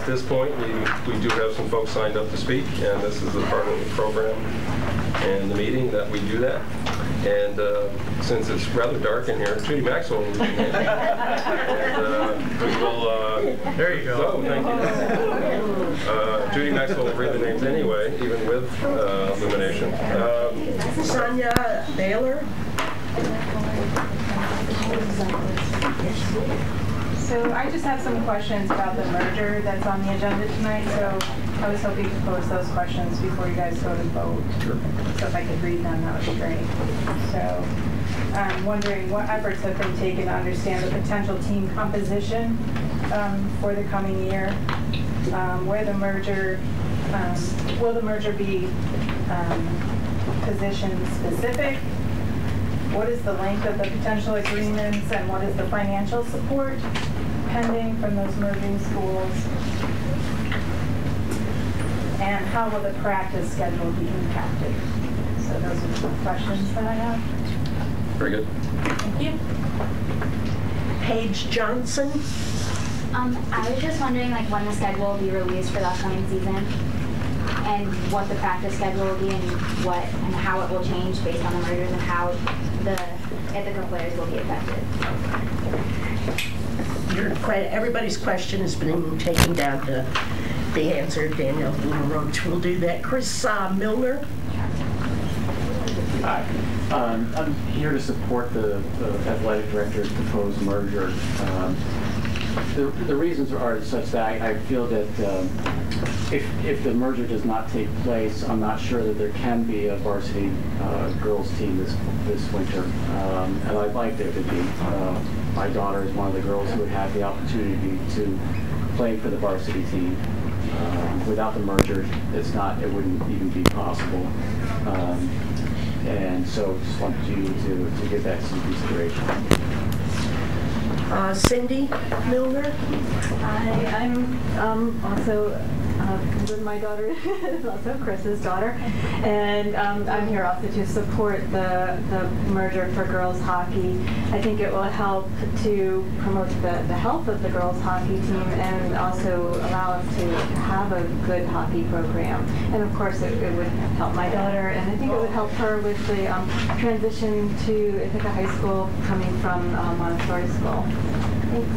At this point, we do have some folks signed up to speak, and this is a part of the program and the meeting that we do that. And since it's rather dark in here, Judy Maxwell will read the names. And we will... there you go. Oh, thank you. Judy Maxwell will read the names anyway, even with illumination. Sonia Baylor. So I just have some questions about the merger that's on the agenda tonight, so I was hoping to pose those questions before you guys go to vote. Sure. So if I could read them, that would be great. So I'm wondering what efforts have been taken to understand the potential team composition for the coming year, where the merger, will the merger be position specific? What is the length of the potential agreements, and what is the financial support pending from those merging schools? And how will the practice schedule be impacted? So those are some questions that I have. Very good. Thank you. Paige Johnson. I was just wondering, like, when the schedule will be released for the upcoming season, and what the practice schedule will be, and how it will change based on the mergers, and how the Ithaca players will be affected. Everybody's question has been taken down to be answered. Danielle Roach will do that. Chris Milner. Hi. I'm here to support the athletic director's proposed merger. The reasons are such that I feel that if the merger does not take place, I'm not sure that there can be a varsity girls team this winter. And I'd like there to be. My daughter is one of the girls who would have the opportunity to play for the varsity team. Without the merger, it wouldn't even be possible. And so just wanted you to give that some consideration. Cindy Milner. I'm also with my daughter, also Chris's daughter, and I'm here also to support the merger for girls hockey. I think it will help to promote the health of the girls hockey team, and also allow us to have a good hockey program. And of course it would help my daughter, and I think it would help her with the transition to Ithaca High School coming from Montessori School. Thanks.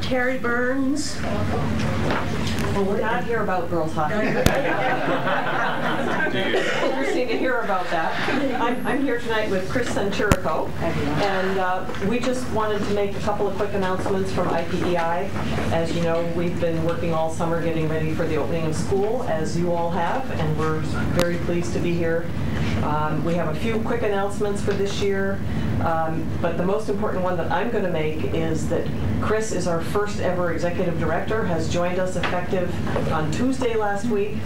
Terry Burns. Well, we're not here about girls hockey. Interesting to hear about that. I'm here tonight with Chris Centurico, and we just wanted to make a couple of quick announcements from IPEI. As you know, we've been working all summer getting ready for the opening of school, as you all have, and we're very pleased to be here. We have a few quick announcements for this year, but the most important one that I'm going to make is that Chris is our first ever executive director, has joined us effective on Tuesday last week,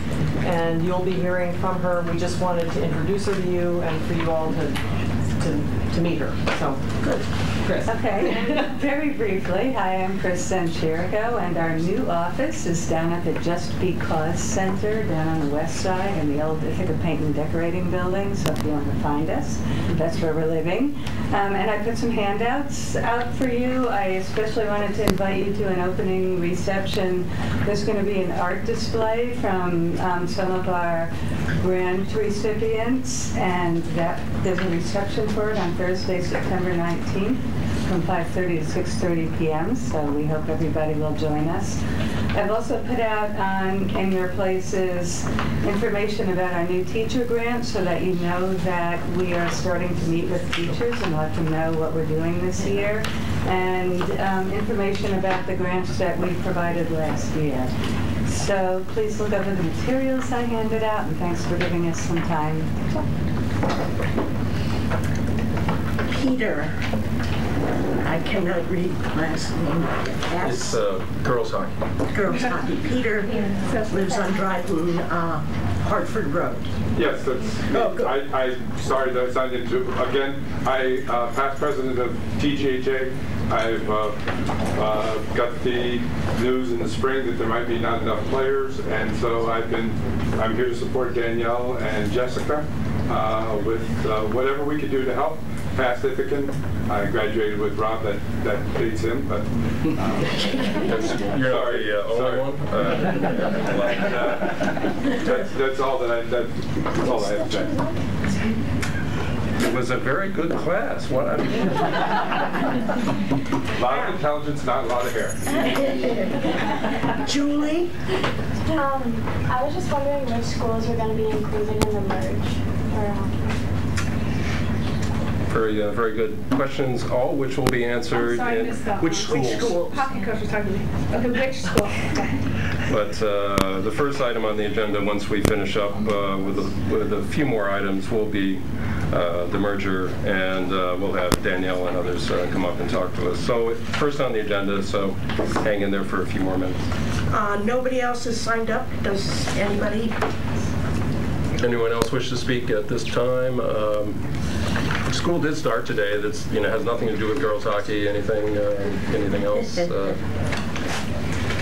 and you'll be hearing from her. We just wanted to introduce her to you and for you all to meet her. So, good. Chris. Okay, very briefly, hi, I'm Chris Sancherico, and our new office is down at the Just Because Center down on the west side in the old Ithaca Paint and Decorating building, so if you want to find us, that's where we're living. And I put some handouts out for you. I especially wanted to invite you to an opening reception. There's going to be an art display from some of our grant recipients, and there's a reception for it on Thursday, September 19th. From 5:30 to 6:30 p.m., so we hope everybody will join us. I've also put out in your places information about our new teacher grant, so that you know that we are starting to meet with teachers and let them know what we're doing this year, and information about the grants that we provided last year. So please look over the materials I handed out, and thanks for giving us some time. Peter. I cannot read the last name. It's girls hockey. Girls hockey. Peter lives on Dryden, Hartford Road. Yes, that's me. I'm sorry that I signed into, again, past president of TGHA. I've got the news in the spring that there might be not enough players, and so I'm here to support Danielle and Jessica with whatever we could do to help. past Ithacan. I graduated with Rob. That beats him, but You're not the only one. that's all that that's all I have to say. It was a very good class. What I mean. A lot of intelligence, not a lot of hair. Julie? I was just wondering which schools were going to be included in the merge. Very good questions, all which will be answered I'm sorry, I in missed that which one. schools. Hockey coach was talking to me. Okay, which school? Okay. But the first item on the agenda, once we finish up with a few more items, will be the merger, and we'll have Danielle and others come up and talk to us. So first on the agenda, so hang in there for a few more minutes. Nobody else has signed up. Does anybody? Anyone else wish to speak at this time? School did start today. That's has nothing to do with girls hockey, anything else.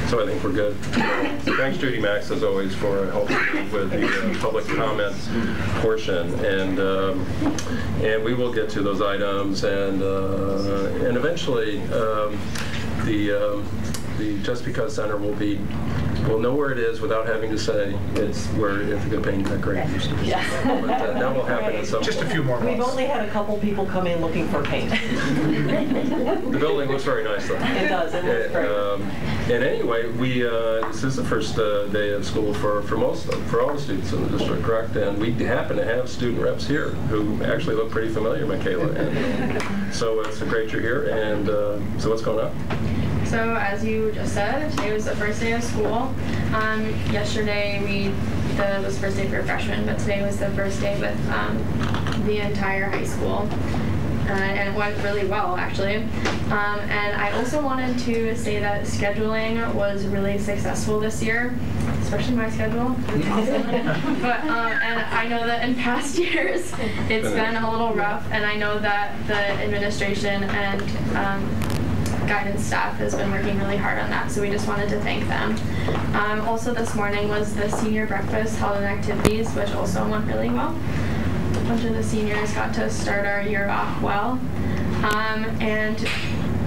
So I think we're good. Thanks, Judy Max, as always, for helping with the public comments portion, and we will get to those items, and eventually the Just Because Center we'll know where it is without having to say it's where Ithaca Paint and Decorating used to be. Yes. But that will happen at some point. Just a few more months. We've only had a couple people come in looking for paint. The building looks very nice, though. It does. It looks great. And anyway, this is the first day of school for all the students in the district, correct? And we happen to have student reps here who actually look pretty familiar, Michaela. And, so it's great you're here. And so what's going on? So as you just said, today was the first day of school. Yesterday was the first day for freshmen, but today was the first day with the entire high school. And it went really well, actually. And I also wanted to say that scheduling was really successful this year, especially my schedule. It's awesome. But and I know that in past years it's been a little rough, and I know that the administration and guidance staff has been working really hard on that, so we just wanted to thank them. Also this morning was the senior breakfast held in activities, which also went really well. A bunch of the seniors got to start our year off well, and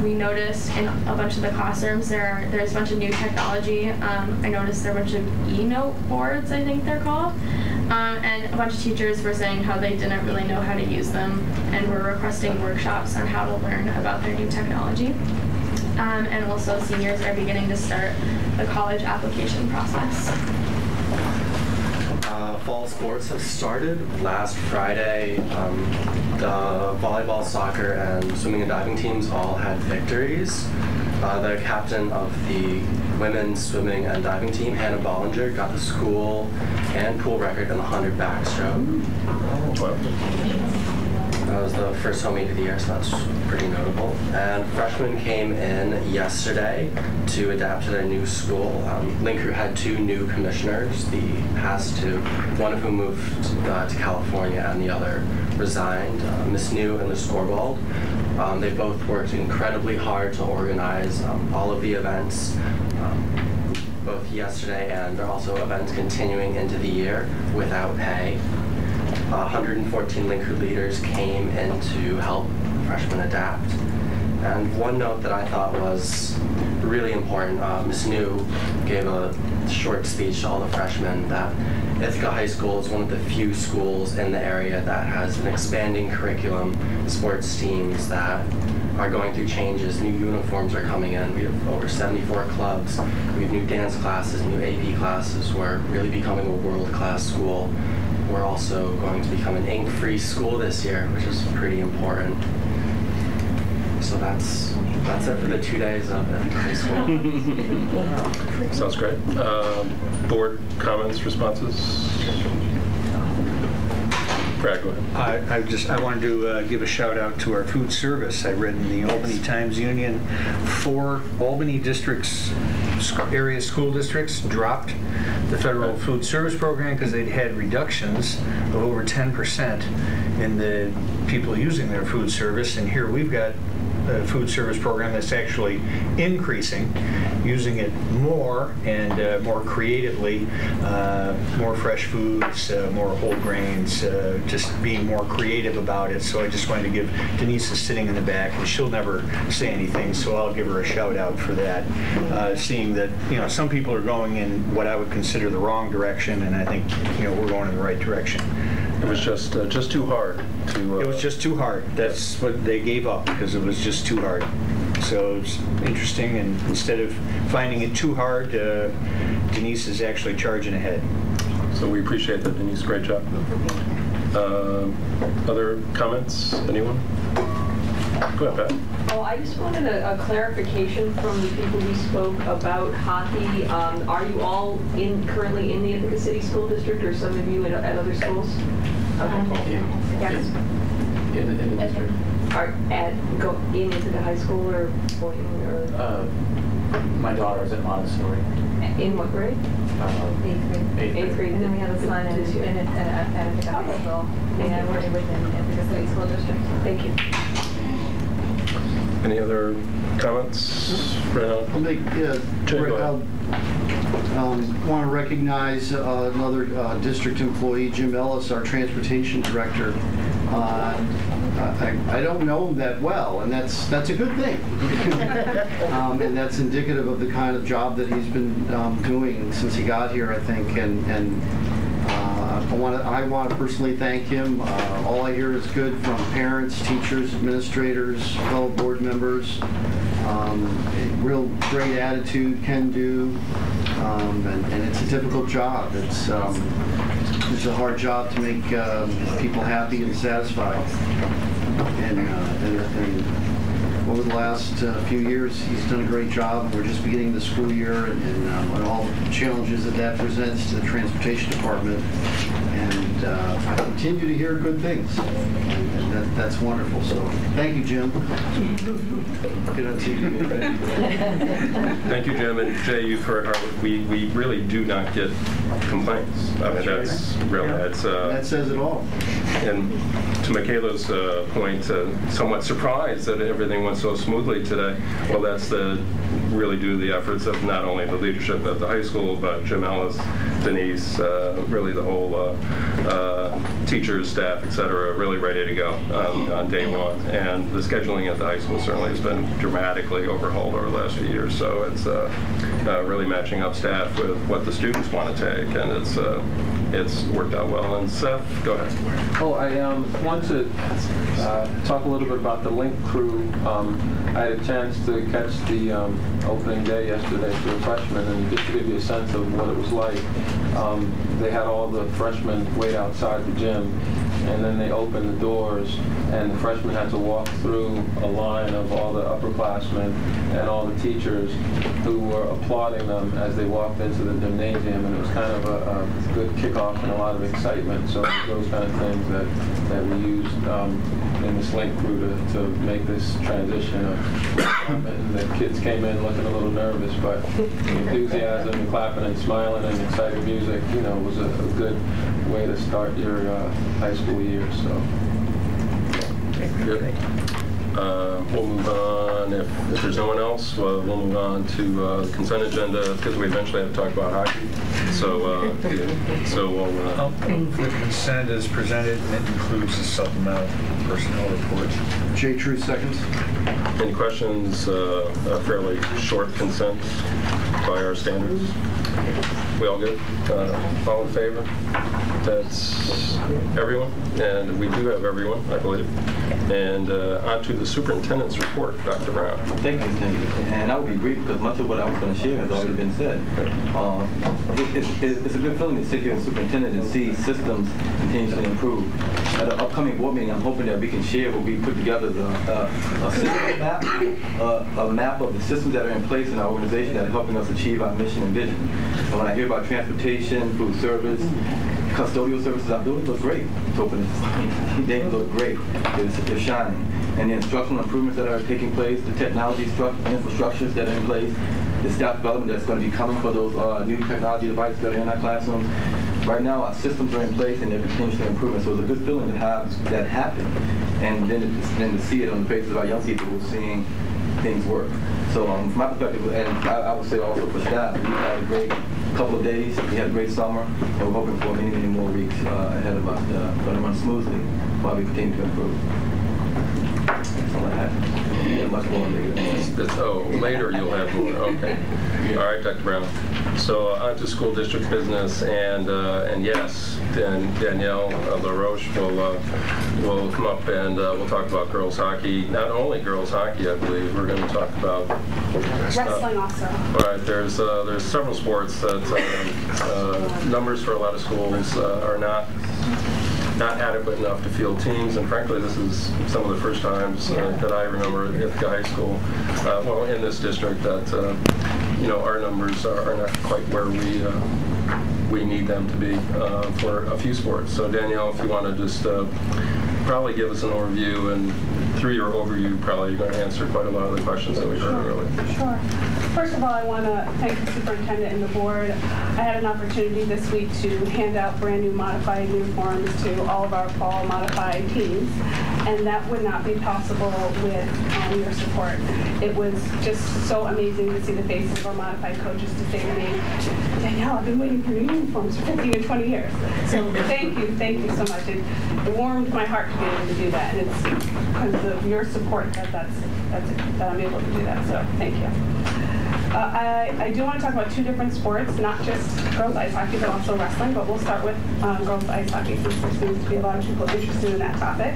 we noticed in a bunch of the classrooms there's a bunch of new technology. I noticed there are a bunch of e-note boards, I think they're called, and a bunch of teachers were saying how they didn't really know how to use them, and were requesting workshops on how to learn about their new technology. And also seniors are beginning to start the college application process. Fall sports have started. Last Friday, the volleyball, soccer, and swimming and diving teams all had victories. The captain of the women's swimming and diving team, Hannah Bollinger, got the school and pool record in the 100 backstroke. That was the first home meet of the year, so that's pretty notable. And freshmen came in yesterday to adapt to their new school. Link Crew had 2 new commissioners, the past 2, one of whom moved to California and the other resigned, Miss New and Miss Scorbald. They both worked incredibly hard to organize all of the events, both yesterday, and there are also events continuing into the year without pay. 114 Link Crew leaders came in to help freshmen adapt. And one note that I thought was really important, Ms. New gave a short speech to all the freshmen that Ithaca High School is one of the few schools in the area that has an expanding curriculum, sports teams that are going through changes. New uniforms are coming in. We have over 74 clubs. We have new dance classes, new AP classes. We're really becoming a world-class school. We're also going to become an ink-free school this year, which is pretty important. So that's it for the 2 days of Ithaca High School. Sounds great. Board comments, responses? Brad, go ahead. I wanted to give a shout out to our food service. I read in the Albany Times Union 4 Albany districts, area school districts dropped the federal food service program because they'd had reductions of over 10% in the people using their food service. And here we've got food service program that's actually increasing, using it more and more creatively, more fresh foods, more whole grains, just being more creative about it. So I just wanted to give, Denise is sitting in the back and she'll never say anything, so I'll give her a shout out for that. Seeing that, some people are going in what I would consider the wrong direction, and I think, we're going in the right direction. It was just too hard to... It was just too hard. That's what they gave up, because it was just too hard. So it was interesting, and instead of finding it too hard, Denise is actually charging ahead. So we appreciate that, Denise. Great job. Other comments? Anyone? Go ahead, Pat. Oh, I just wanted a clarification from the people who spoke about hockey. Are you all currently in the Ithaca City School District, or some of you at other schools? Okay. Yes. In the district. Are in Ithaca High School or Boynton or? My daughter's at Montessori. In what grade? 8th grade. And then we have a son at Ithaca High School, and we're within Ithaca City School District. Thank you. Any other comments? I'll make, want to recognize another district employee, Jim Ellis, our transportation director. I don't know him that well, and that's a good thing. And that's indicative of the kind of job that he's been doing since he got here, I think. And I want to personally thank him. All I hear is good from parents, teachers, administrators, fellow board members. Real great attitude, can do, and it's a difficult job. It's a hard job to make people happy and satisfied. And over the last few years, he's done a great job. We're just beginning the school year, and all the challenges that presents to the transportation department. And I continue to hear good things, and that's wonderful. So thank you, Jim. Get on TV. Thank you, Jim. And Jay, you've heard we really do not get complaints. I mean, that's really, that says it all. And to Michaela's point, somewhat surprised that everything went so smoothly today. Well, that's really due to the efforts of not only the leadership at the high school, but Jim Ellis, Denise, really the whole teachers, staff, et cetera, really ready to go on day one. And the scheduling at the high school certainly has been dramatically overhauled over the last few years. So it's really matching up staff with what the students want to take, and it's worked out well. And Seth, go ahead. Oh, I want to talk a little bit about the Link crew. I had a chance to catch the opening day yesterday for the freshmen, and just to give you a sense of what it was like, they had all the freshmen wait outside the gym, and then they opened the doors, and the freshmen had to walk through a line of all the upperclassmen and all the teachers who were applauding them as they walked into the gymnasium, and it was kind of a good kickoff and a lot of excitement. So those kind of things that we used in this Link crew to make this transition. And the kids came in looking a little nervous, but the enthusiasm and clapping and smiling and excited music, was a good way to start your high school year. So. Good. We'll move on. If there's no one else, we'll move on to the consent agenda, because we eventually have to talk about hockey. So we'll... I'll move the consent as presented, and it includes the supplemental personnel report. Jay True seconds. Any questions? A fairly short consent by our standards. We all good? All in favor? That's everyone, and we do have everyone, I believe. And on to the superintendent's report, Dr. Brown. Thank you, Cindy. And I will be brief because much of what I was going to share has already been said. It's a good feeling to sit here as superintendent and see systems continuously improve. At an upcoming board meeting, I'm hoping that we can share what we put together, a system map, a map of the systems that are in place in our organization that are helping us achieve our mission and vision. And when I hear about transportation, food service, custodial services, those look great. They look great. They're shining. And the instructional improvements that are taking place, the technology infrastructures that are in place, the staff development that's going to be coming for those new technology devices that are in our classrooms. Right now, our systems are in place and they're continuously improving. So it's a good feeling to have that happen, and then to see it on the faces of our young people who are seeing things work. So from my perspective, and I would say also for staff, we had a great couple of days. We had a great summer, and we're hoping for many, many more weeks ahead of us going to run smoothly while we continue to improve. That's all I have. Yeah, much more later. Later you'll have more. Okay. All right, Dr. Brown. So on to school district business, and yes, Danielle LaRoche will come up and we'll talk about girls hockey. Not only girls hockey, I believe we're going to talk about wrestling also. All right, there's several sports that numbers for a lot of schools are not adequate enough to field teams, and frankly, this is some of the first times that I remember at Ithaca High School, well, in this district, that our numbers are not quite where we need them to be for a few sports. So Danielle, if you want to just probably give us an overview, and through your overview, probably you're going to answer quite a lot of the questions that we heard earlier. Sure. First of all, I want to thank the superintendent and the board. I had an opportunity this week to hand out brand new modified uniforms to all of our fall modified teams, and that would not be possible with your support. It was just so amazing to see the faces of our modified coaches to say to me, Danielle, I've been waiting for your uniforms for 15 to 20 years. So thank you so much. It warmed my heart to be able to do that, and it's because of your support that I'm able to do that. So thank you. I do want to talk about two different sports, not just girls ice hockey, but also wrestling. But we'll start with girls ice hockey, since there seems to be a lot of people interested in that topic.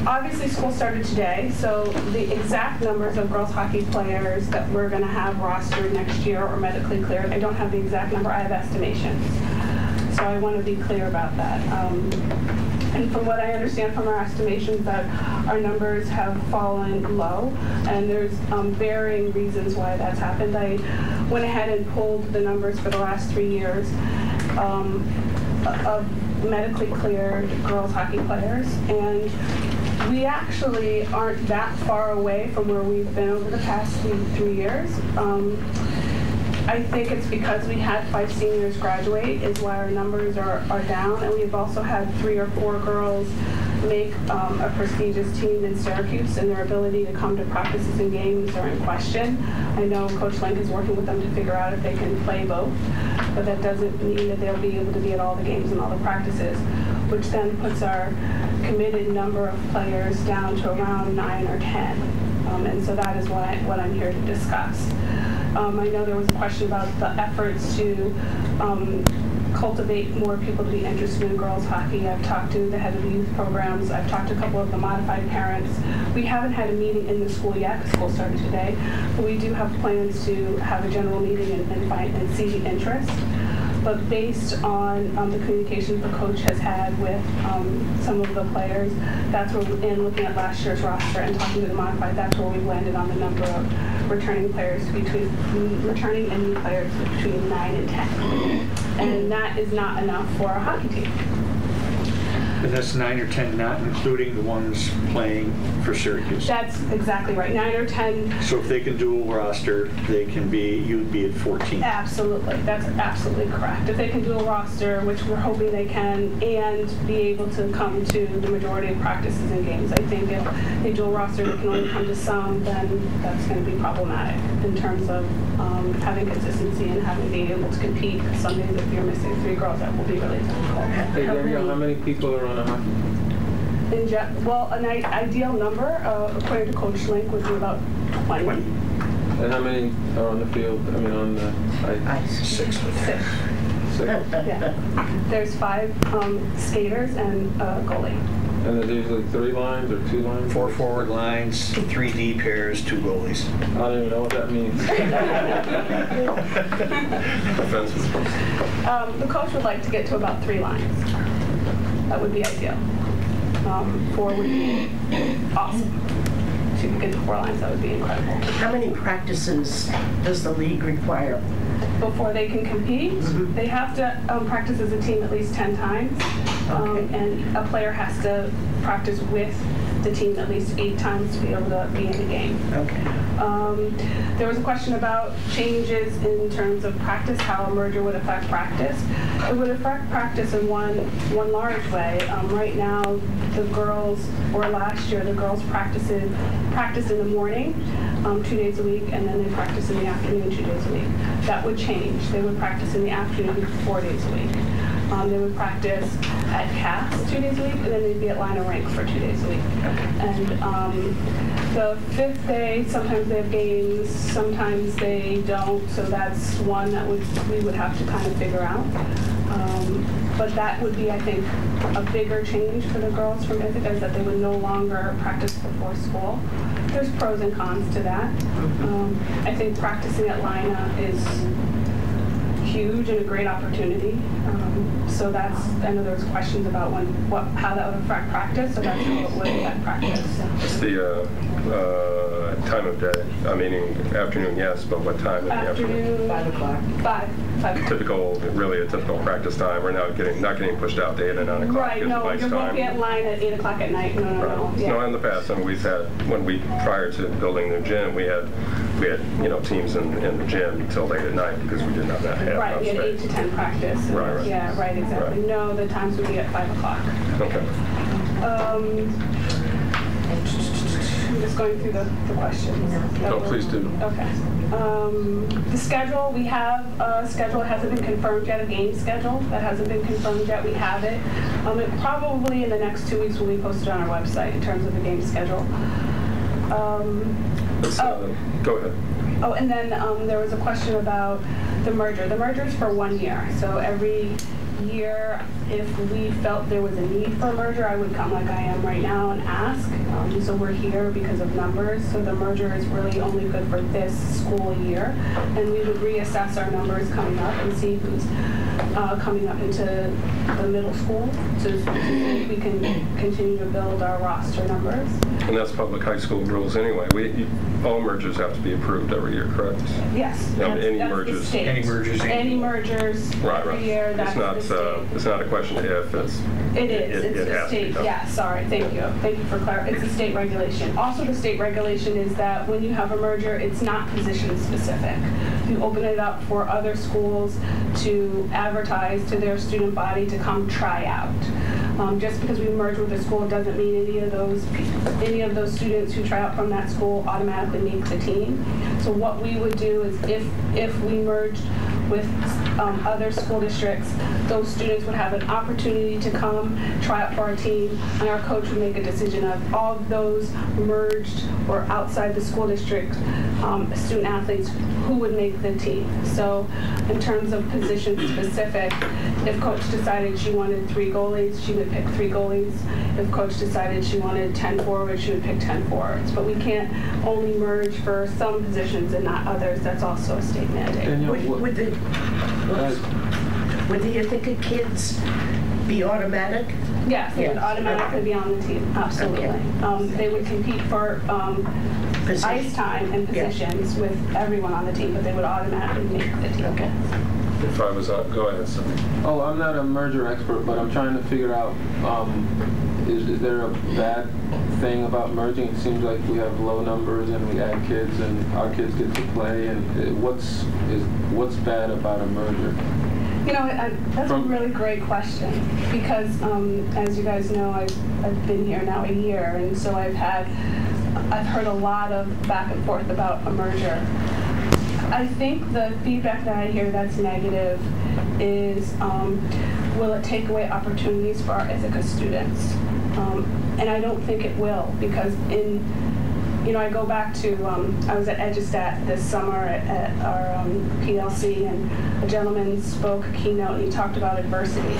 Obviously, school started today, so the exact numbers of girls hockey players that we're going to have rostered next year or medically cleared, I don't have the exact number. I have estimations. So I want to be clear about that. And from what I understand from our estimations, that our numbers have fallen low, and there's varying reasons why that's happened. I went ahead and pulled the numbers for the last 3 years of medically cleared girls hockey players, and we actually aren't that far away from where we've been over the past 3 years. I think it's because we had 5 seniors graduate is why our numbers are down, and we've also had 3 or 4 girls make a prestigious team in Syracuse, and their ability to come to practices and games are in question. I know Coach Link is working with them to figure out if they can play both, but that doesn't mean that they'll be able to be at all the games and all the practices, which then puts our committed number of players down to around 9 or 10. And so that is what I'm here to discuss. I know there was a question about the efforts to cultivate more people to be interested in girls hockey. I've talked to the head of the youth programs. I've talked to a couple of the modified parents. We haven't had a meeting in the school yet, because school started today, but we do have plans to have a general meeting and see the interest. But based on the communications the coach has had with some of the players, that's where, in looking at last year's roster and talking to the modified, that's where we've landed on the number of returning players returning and new players between 9 and 10. And that is not enough for a hockey team. And that's 9 or 10, not including the ones playing for Syracuse. That's exactly right, 9 or 10. So if they can dual roster, you'd be at 14. Absolutely, that's absolutely correct. If they can do a roster, which we're hoping they can, and be able to come to the majority of practices and games. I think if they do a roster that can only come to some, then that's going to be problematic in terms of having consistency and being able to compete. Some days if you're missing 3 girls, that will be really difficult. Hey, Danielle, how many people are on a hockey? Well, an ideal number, according to Coach Link, would be about 20. And how many are on the field? I mean, on the ice? 6. 6. Yeah. There's 5 skaters and a goalie. And there's usually 3 lines or 2 lines? 4 forward lines, 3 D pairs, 2 goalies. I don't even know what that means. The coach would like to get to about 3 lines. That would be ideal. 4 would be awesome. If you could get to 4 lines, that would be incredible. How many practices does the league require? Before they can compete, they have to practice as a team at least 10 times. And a player has to practice with the team at least 8 times to be able to be in the game. Okay. There was a question about changes in terms of practice, how a merger would affect practice. It would affect practice in one large way. Right now, the girls, or last year, the girls practiced in the morning 2 days a week, and then they practice in the afternoon 2 days a week. That would change. They would practice in the afternoon 4 days a week. They would practice at CAS 2 days a week, and then they'd be at Line of Ranks for 2 days a week. And the 5th day, sometimes they have games, sometimes they don't, so that's one that we would have to kind of figure out. But that would be, I think, a bigger change for the girls from Ithaca, is that they would no longer practice before school. There's pros and cons to that. I think practicing at Lina is huge and a great opportunity. So that's, I know there was questions about how that would affect practice, so that's how it would affect practice. It's the time of day. I mean, afternoon, yes, but what time in the afternoon? 5 o'clock. 5. Really a typical practice time. We're not getting pushed out to 8 or 9 o'clock. Right, no, you won't be at Line at 8 o'clock at night. No. Yeah. No, in the past, I mean, we've had, prior to building the gym, we had teams in the gym till late at night because we did not have right, we had 8 to 10 practice. Right. Yeah, right, exactly. Right. No, the times would be at 5 o'clock. Okay. I'm just going through the questions. No, please do. Okay. The schedule, we have a schedule. It hasn't been confirmed yet, a game schedule. That hasn't been confirmed yet. We have it. It probably in the next 2 weeks will be posted on our website in terms of the game schedule. Go ahead. Oh, and then there was a question about the merger. The merger is for 1 year. So every year, if we felt there was a need for a merger, I would come like I am right now and ask. So we're here because of numbers. So the merger is really only good for this school year. And we would reassess our numbers coming up and see who's coming up into the middle school so we can continue to build our roster numbers. And that's public high school rules anyway. All mergers have to be approved every year, correct? Yes. Any mergers right. Every year. That's it's not a question of if. It is. It's the state. Yeah. Sorry. Thank you. Thank you for clarifying. It's a state regulation. Also, the state regulation is that when you have a merger, it's not position specific. You open it up for other schools to advertise to their student body to come try out. Just because we merge with a school doesn't mean any of those students who try out from that school automatically make the team. So what we would do is if we merged with other school districts, those students would have an opportunity to come try out for our team, and our coach would make a decision of all of those merged or outside the school district student athletes who would make the team. So in terms of position specific, if coach decided she wanted 3 goalies, she would pick 3 goalies. If coach decided she wanted 10 forwards, she would pick 10 forwards. But we can't only merge for some positions and not others. That's also a state mandate. Would the Ithaca kids be automatic? Yes, they would automatically be on the team. Absolutely. Okay. They would compete for ice time and positions with everyone on the team, but they would automatically make the team. Okay. If I was on, go ahead, Sonny. Oh, I'm not a merger expert, but I'm trying to figure out, is there a bad thing about merging? It seems like we have low numbers and we add kids and our kids get to play, and what's bad about a merger? You know, that's a really great question because, as you guys know, I've been here now a year, and so I've heard a lot of back and forth about a merger. I think the feedback that I hear that's negative is, will it take away opportunities for our Ithaca students? And I don't think it will, because I go back to, I was at Edgestat this summer at our PLC, and a gentleman spoke a keynote, and he talked about adversity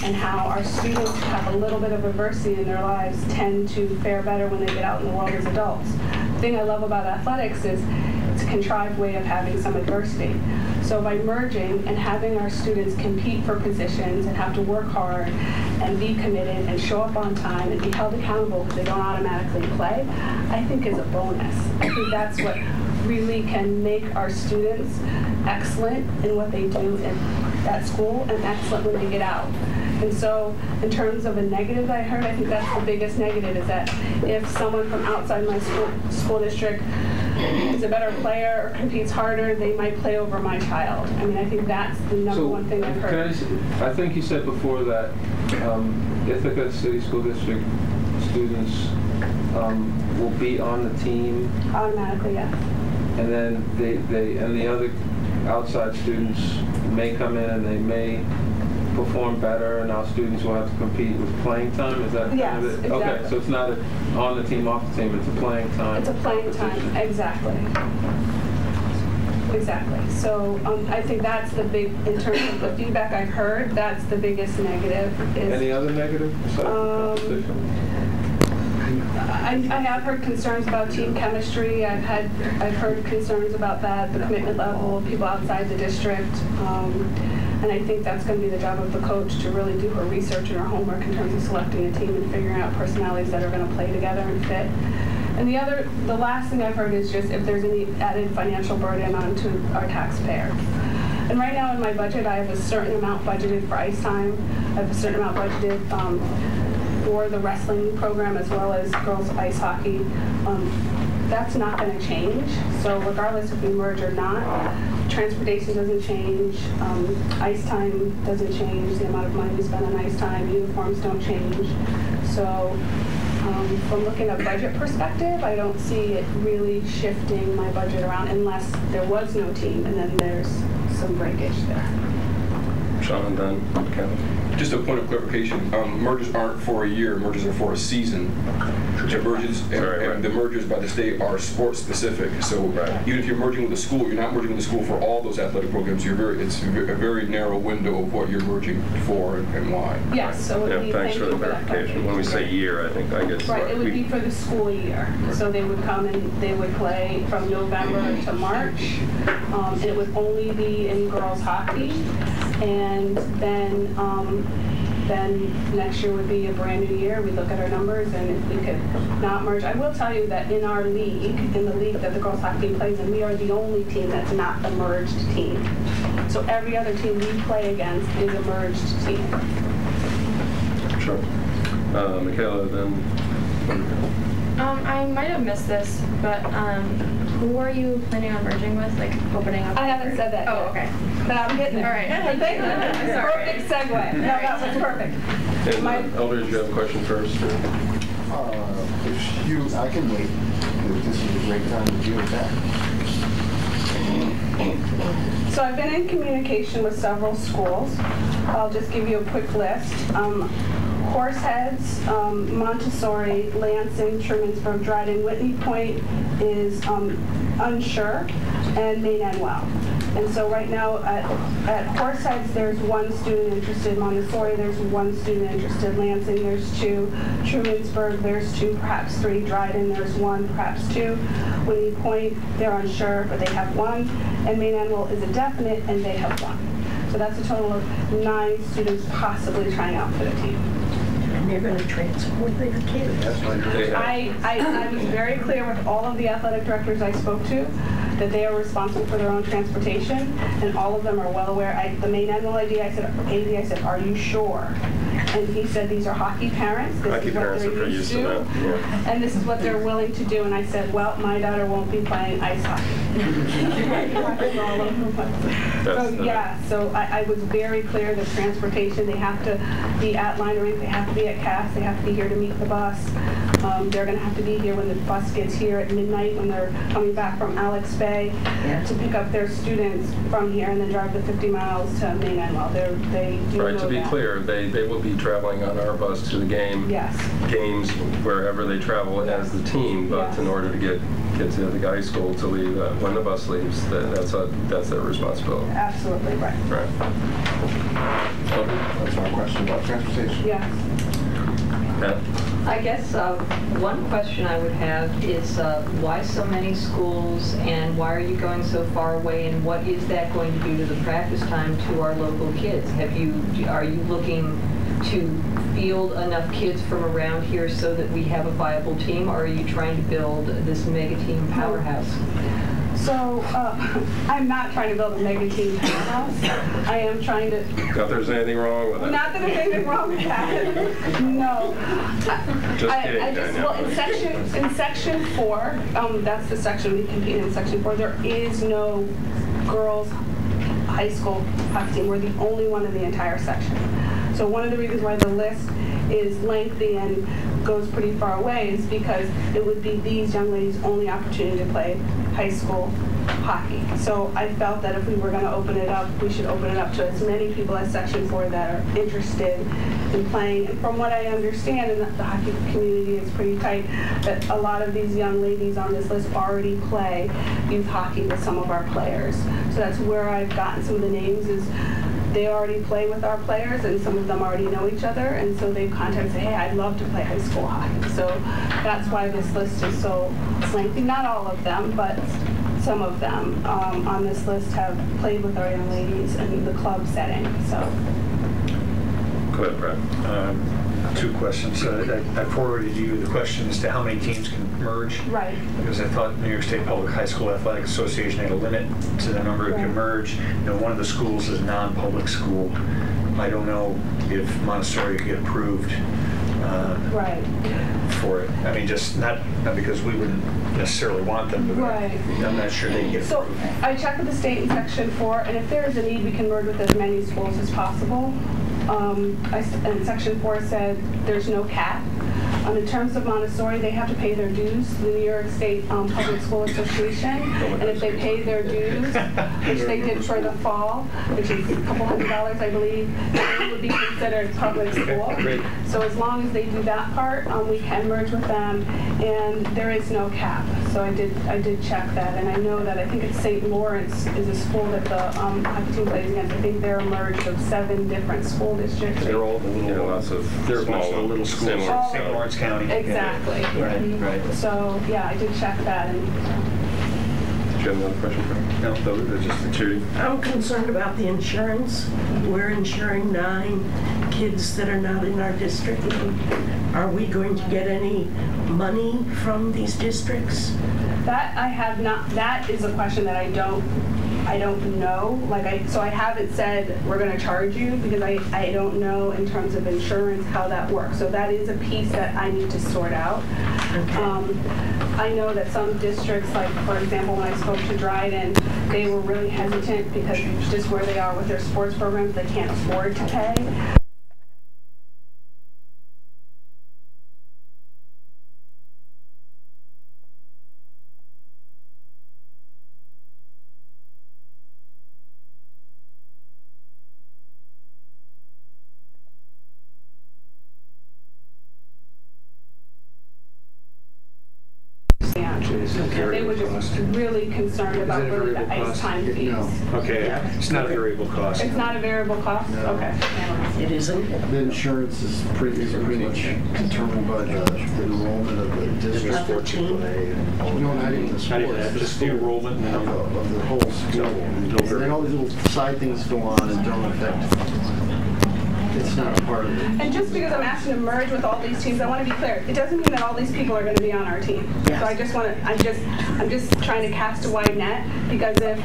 and how our students who have a little bit of adversity in their lives tend to fare better when they get out in the world as adults. The thing I love about athletics is it's a contrived way of having some adversity. So by merging and having our students compete for positions and have to work hard and be committed and show up on time and be held accountable because they don't automatically play, I think is a bonus. I think that's what really can make our students excellent in what they do at school and excellent when they get out. And so in terms of a negative that I heard, I think that's the biggest negative, is that if someone from outside my school district is a better player or competes harder, they might play over my child. I mean, I think that's the number one thing I've heard. I think you said before that Ithaca City School District students will be on the team automatically, yes. And then the other outside students may come in and they may perform better, and our students will have to compete with playing time. Is that kind of it? Exactly. Okay, so it's not on the team, off the team. It's a playing time. It's a playing time, exactly. Exactly. So I think that's the big, in terms of the feedback I've heard, that's the biggest negative. Any other negative besides the competition? I have heard concerns about team chemistry. I've heard concerns about that, the commitment level of people outside the district. And I think that's going to be the job of the coach, to really do her research and her homework in terms of selecting a team and figuring out personalities that are going to play together and fit. And the last thing I've heard is just if there's any added financial burden onto our taxpayers. And right now in my budget, I have a certain amount budgeted for ice time. I have a certain amount budgeted for the wrestling program as well as girls ice hockey. That's not going to change. So regardless if we merge or not, transportation doesn't change, ice time doesn't change, the amount of money we spend on ice time, uniforms don't change. So from looking at a budget perspective, I don't see it really shifting my budget around unless there was no team and then there's some breakage there. Sean, then Kevin. Just a point of clarification, mergers aren't for a year, mergers are for a season. The mergers by the state are sports specific. So even if you're merging with a school, you're not merging with a school for all those athletic programs. It's a very narrow window of what you're merging for and why. Yes, so it would be, thanks for the clarification. When we say year, I guess. Right, it would be for the school year. So they would come and they would play from November to March. It would only be in girls hockey. And then next year would be a brand new year. We look at our numbers, and if we could not merge. I will tell you that in our league, in the league that the girls hockey team plays in, we are the only team that's not a merged team. So every other team we play against is a merged team. Sure. Michaela, then. I might have missed this, but who are you planning on merging with, like opening up? I haven't said that yet. Oh, okay. But I'm getting there. All right. Perfect segue. No, that was perfect. And Eldridge, you have a question first? I can wait. This is a great time to deal with that. So I've been in communication with several schools. I'll just give you a quick list. Horseheads, Montessori, Lansing, Trumansburg, Dryden, Whitney Point is unsure, and Maine and Well. And so right now at Horseheads, there's one student interested. Montessori, there's one student interested. Lansing, there's two. Trumansburg, there's two, perhaps three. Dryden, there's one, perhaps two. Whitney Point, they're unsure, but they have one. And Maine and Well is a definite, and they have one. So that's a total of 9 students possibly trying out for the team. And they're going to transport their kids. I was very clear with all of the athletic directors I spoke to that they are responsible for their own transportation, and all of them are well aware. The main annual AD, I said, are you sure? And he said, these are hockey parents. This is what they're used to. And this is what they're willing to do. And I said, well, my daughter won't be playing ice hockey. So I was very clear that transportation, they have to be at Line Rink, they have to be at Cass, they have to be here to meet the bus. They're going to have to be here when the bus gets here at midnight when they're coming back from Alex Bay to pick up their students from here and then drive the 50 miles to Maine and Well. They do right, to be clear, they will be traveling on our bus to the games wherever they travel as the team, but in order to get to the high school to leave when the bus leaves, that's their responsibility. Absolutely right. Right. That's my question about transportation. I guess one question I would have is why so many schools, and why are you going so far away, and what is that going to do to the practice time to our local kids? Are you looking to field enough kids from around here so that we have a viable team, or are you trying to build this mega team powerhouse? So I'm not trying to build a mega team house. I am trying to. Not that there's anything wrong with it. Not that there's anything wrong with that. No. Just kidding. Well, in section 4, that's the section we compete in. Section 4, there is no girls high school hockey team. We're the only one in the entire section. So one of the reasons why the list is lengthy and goes pretty far away is because it would be these young ladies' only opportunity to play high school hockey. So I felt that if we were going to open it up, we should open it up to as many people as Section 4 that are interested in playing. And from what I understand, and the hockey community is pretty tight, that a lot of these young ladies on this list already play youth hockey with some of our players. So that's where I've gotten some of the names is they already play with our players, and some of them already know each other, and so they've contacted and say, hey, I'd love to play high school hockey. So that's why this list is so lengthy. Not all of them, but some of them on this list have played with our young ladies in the club setting. So. Go ahead, Brett. 2 questions. I forwarded you the question as to how many teams can merge. Right. Because I thought New York State Public High School Athletic Association had a limit to the number that can merge. You know, one of the schools is a non-public school. I don't know if Montessori could get approved for it. I mean, just not because we wouldn't necessarily want them, but I'm not sure they get approved. So I checked with the state in Section 4, and if there is a need, we can merge with as many schools as possible. And Section 4 said there's no cap. In terms of Montessori, they have to pay their dues to the New York State Public School Association, and if they pay their dues, which they did for the fall, which is a couple $100, I believe, they would be considered public school. So as long as they do that part, we can merge with them, and there is no cap. So I did check that, and I know that I think it's St. Lawrence is a school that the hockey team plays against. I think they're a merge of 7 different school districts. They're all the little, lots of they're a bunch of the little schools. St. Lawrence County. Exactly. Right. So yeah, I did check that. And did you have another question for me? No, those are just the 2. I'm concerned about the insurance. We're insuring 9 kids that are not in our district. Are we going to get any money from these districts? That I have not. That is a question that I don't know. So I haven't said we're going to charge you because I don't know in terms of insurance how that works. So that is a piece that I need to sort out. Okay. I know that some districts, like for example, when I spoke to Dryden, they were really hesitant because just where they are with their sports programs, they can't afford to pay. They were just really concerned about really the ice time fees. No. Okay, it's not a variable cost. It's not a variable cost? No. Okay. It isn't? The insurance is pretty much determined by the enrollment of the district. No, not even the sports. Just the enrollment of the whole school. And then all these little side things go on and don't affect. It's not a part of it. And just because I'm asking to merge with all these teams, I want to be clear. It doesn't mean that all these people are going to be on our team. Yes. So I just want to. I'm just trying to cast a wide net because if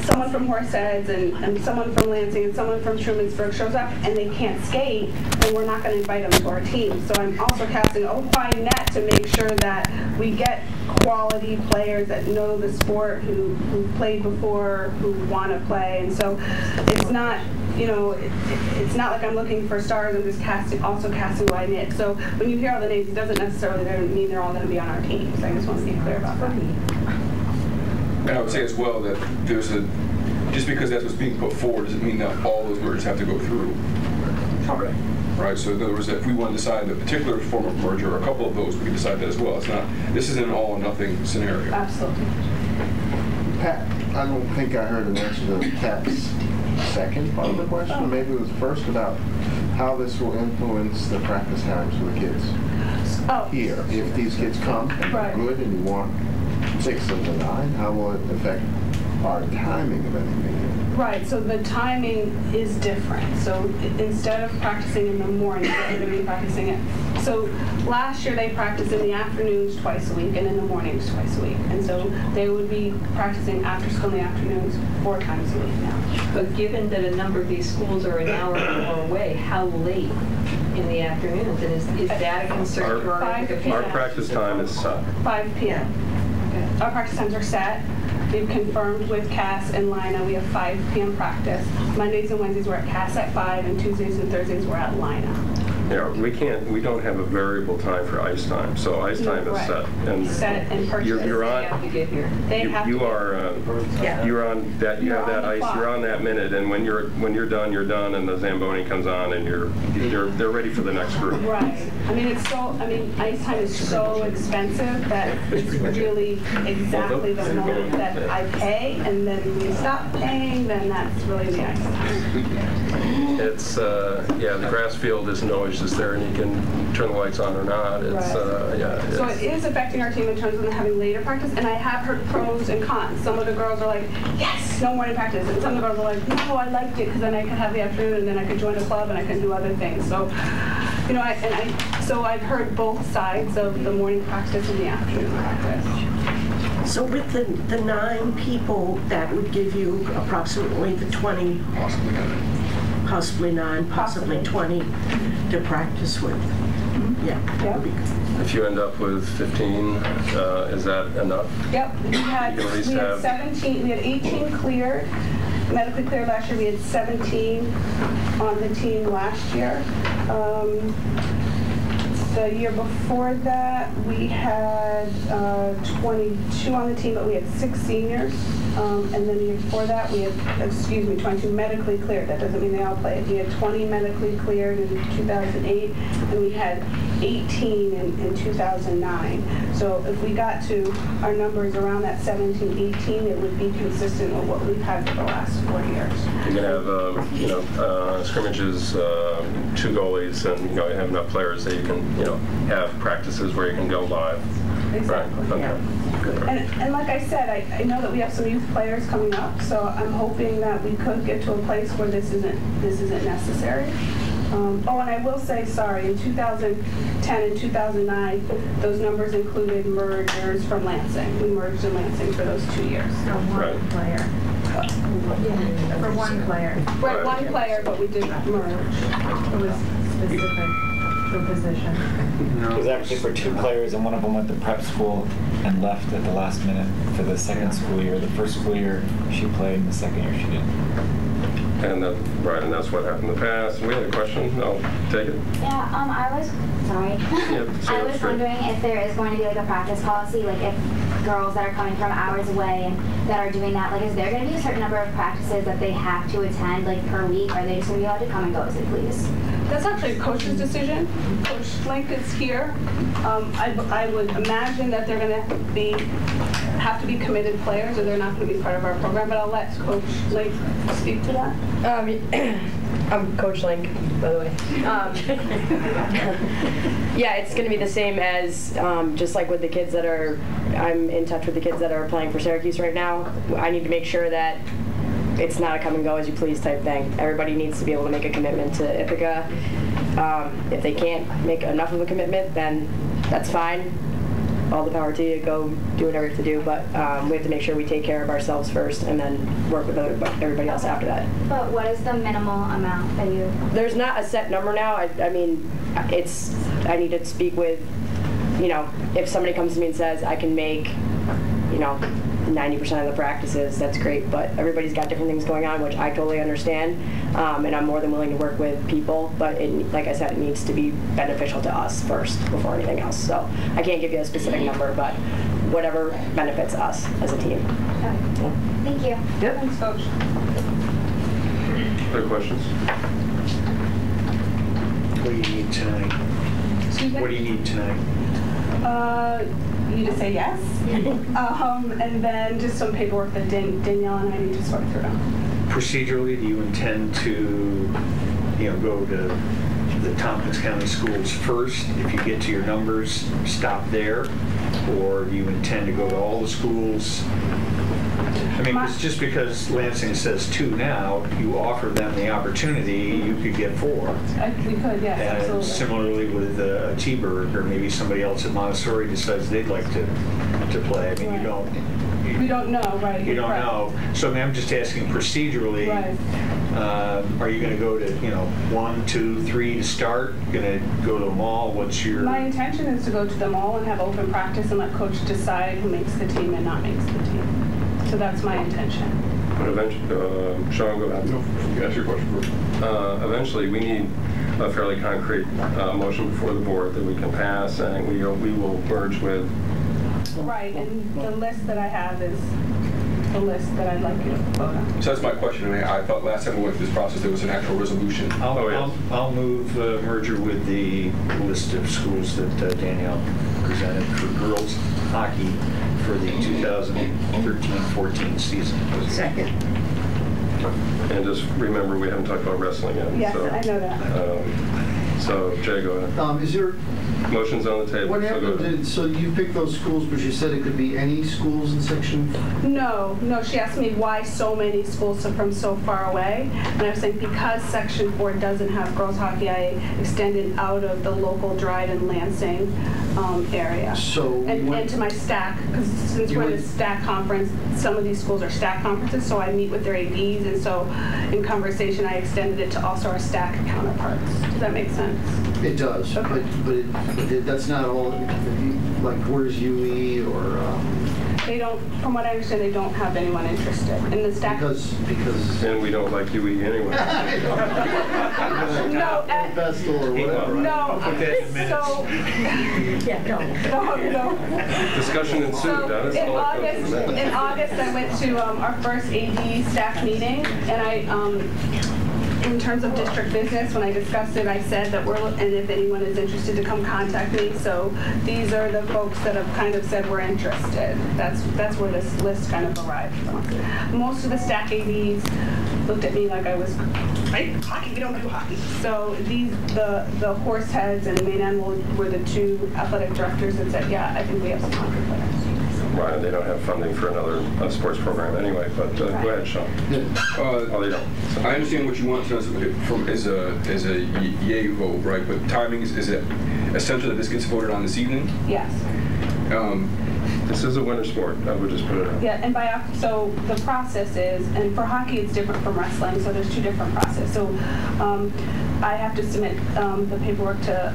someone from Horseheads and someone from Lansing and someone from Trumansburg shows up and they can't skate, then we're not going to invite them to our team. So I'm also casting a wide net to make sure that we get quality players that know the sport, who played before, who want to play. And so it's not. It's not like I'm looking for stars. I'm just also casting wide net. So when you hear all the names, it doesn't necessarily mean they're all going to be on our team. So I just want to be clear about that. And I would say as well that just because that's what's being put forward doesn't mean that all those mergers have to go through. Okay. Right. So in other words, if we want to decide a particular form of merger or a couple of those, we can decide that as well. It's not. This isn't an all or nothing scenario. Absolutely. Pat, I don't think I heard an answer to Pat's second part of the question. Maybe it was first about how this will influence the practice times for the kids here. If these kids come and they're good and you want 6 and the 9? How will it affect our timing of any meeting? Right, so the timing is different. So instead of practicing in the morning, they're going to be practicing it. So last year they practiced in the afternoons twice a week and in the mornings twice a week. And so they would be practicing after school in the afternoons 4 times a week now. But given that a number of these schools are an hour or more away, how late in the afternoons? And is that a concern for Our practice time is 5 p.m. Okay. Our practice times are set. We've confirmed with Cass and Lina we have 5 p.m. practice. Mondays and Wednesdays we're at Cass at 5, and Tuesdays and Thursdays we're at Lina. Yeah, we don't have a variable time for ice time, so ice time is set. And set and purchased. You're on. They have to get here. They have to. You're on that. You have that ice. You're on that minute, and when you're done, you're done, and the Zamboni comes on, and they're ready for the next group. Right. I mean, it's so. I mean, ice time is so expensive that it's really exactly the moment that I pay, and then when we stop paying, then that's really the ice time. It's the grass field isn't always just there, and you can turn the lights on or not. It's So it is affecting our team in terms of them having later practice, and I have heard pros and cons. Some of the girls are like, yes, no morning practice, and some of the girls are like, no, I liked it because then I could have the afternoon, and then I could join a club, and I could do other things. So, you know, so I've heard both sides of the morning practice and the afternoon practice. So with the 9 people, that would give you approximately the 20, possibly 9, possibly 20 to practice with. Yeah. If you end up with 15, is that enough? Yep. We had 17. We had 18 cleared, medically cleared last year. We had 17 on the team last year. The year before that, we had 22 on the team, but we had 6 seniors. And then the year before that, we had, 22 medically cleared. That doesn't mean they all played. We had 20 medically cleared in 2008, and we had 18 in 2009. So if we got to our numbers around that 17, 18, it would be consistent with what we've had for the last 4 years. You can have, scrimmages, 2 goalies, and, you have enough players that you can, have practices where you can go live. Exactly. Right. Okay. Good. And like I said, I know that we have some youth players coming up, so I'm hoping that we could get to a place where this isn't necessary. And I will say, sorry, in 2010 and 2009, those numbers included mergers from Lansing. We merged in Lansing for those 2 years. For one player. For one player. Right, one player, but we did merge. It was specific to a position. It was actually for 2 players, and one of them went to prep school and left at the last minute for the second school year. The first school year she played, and the second year she didn't. And that's what happened in the past. We had a question. I'll take it. Yeah, I was wondering if there is going to be like a practice policy, like if girls that are coming from hours away and that are doing that, like is there going to be a certain number of practices that they have to attend like per week? Or are they just going to be allowed to come and go as they please? That's actually a coach's decision. Coach Link is here. I would imagine that they're going to have to be committed players, or they're not going to be part of our program. But I'll let Coach Link speak to that. I'm Coach Link, by the way. Yeah, it's going to be the same as just like with the kids that are. I'm in touch with the kids that are playing for Syracuse right now. I need to make sure that it's not a come and go as you please type thing. Everybody needs to be able to make a commitment to Ithaca. If they can't make enough of a commitment, then that's fine. All the power to you. Go do whatever you have to do. But we have to make sure we take care of ourselves first and then work with everybody else after that. But what is the minimal amount that you... There's not a set number now. I mean, I need to speak with, if somebody comes to me and says I can make, 90% of the practices, that's great, but everybody's got different things going on, which I totally understand, and I'm more than willing to work with people, but like I said, it needs to be beneficial to us first before anything else. So I can't give you a specific number, but whatever benefits us as a team. Okay. Thank you. Yep. Thanks, Coach. Other questions? What do you need tonight? Excuse me? What do you need tonight? You to say yes, and then just some paperwork that Danielle and I need to sort through. Procedurally, do you intend to, go to the Tompkins County schools first? If you get to your numbers, stop there, or do you intend to go to all the schools? I mean, it's just because Lansing says 2 now, you offer them the opportunity, you could get 4. We could, yes, And absolutely. similarly with T-Bird, or maybe somebody else at Montessori decides they'd like to play. I mean, Right. you don't We don't know, right? You don't Correct. know. So I mean, I'm just asking procedurally, Right. Are you going to go to, 1, 2, 3 to start? Going to go to them all? What's your... My intention is to go to them all and have open practice and let coach decide who makes the team and not makes the team. So that's my intention. But eventually, Sean, go ahead. Ask your question first. Eventually, we need a fairly concrete motion before the board that we can pass, and we will merge with. Right, and the list that I have is the list that I'd like you to vote on. So that's my question. I mean, I thought last time we went through this process, there was an actual resolution. I'll move merger with the list of schools that Danielle presented for girls hockey for the 2013-14 season. Second. And just remember, we haven't talked about wrestling yet. Yes, so, I know that. So, Jay, go ahead. Is there... Motion's on the table. What happened? So you picked those schools, but you said it could be any schools in section? No, she asked me why so many schools are from so far away. And I was saying because Section 4 doesn't have girls hockey, I extended out of the local Dryden, Lansing area. So and to my stack, because since we're in a stack conference, some of these schools are stack conferences, so I meet with their ADs, and so in conversation I extended it to also our stack counterparts. Does that make sense? It does, okay. but that's not all, like where's UE or... They don't, from what I understand, they don't have anyone interested in the stack. Because... And we don't like UE anyway. No, Vestal or whatever. No, Put that in minutes. so... Yeah, No. Discussion ensued. So That is in all it goes to. August, I went to our first AD staff meeting, and I, in terms of district business, when I discussed it, I said that and if anyone is interested to come contact me. So these are the folks that have kind of said we're interested. That's where this list kind of arrived from. Most of the staff ADs looked at me like I was, right? Hockey, we don't do hockey. So the horse heads and the main animal were the 2 athletic directors that said, yeah, I think we have some hockey players. Right, they don't have funding for another sports program anyway, but go ahead, Sean. Oh, they don't. I understand what you want to from as a yay vote, right? But timing is it essential that this gets voted on this evening? Yes. This is a winter sport. I would just put it out. Yeah, and so the process is, and for hockey it's different from wrestling, so there's 2 different processes. So I have to submit the paperwork to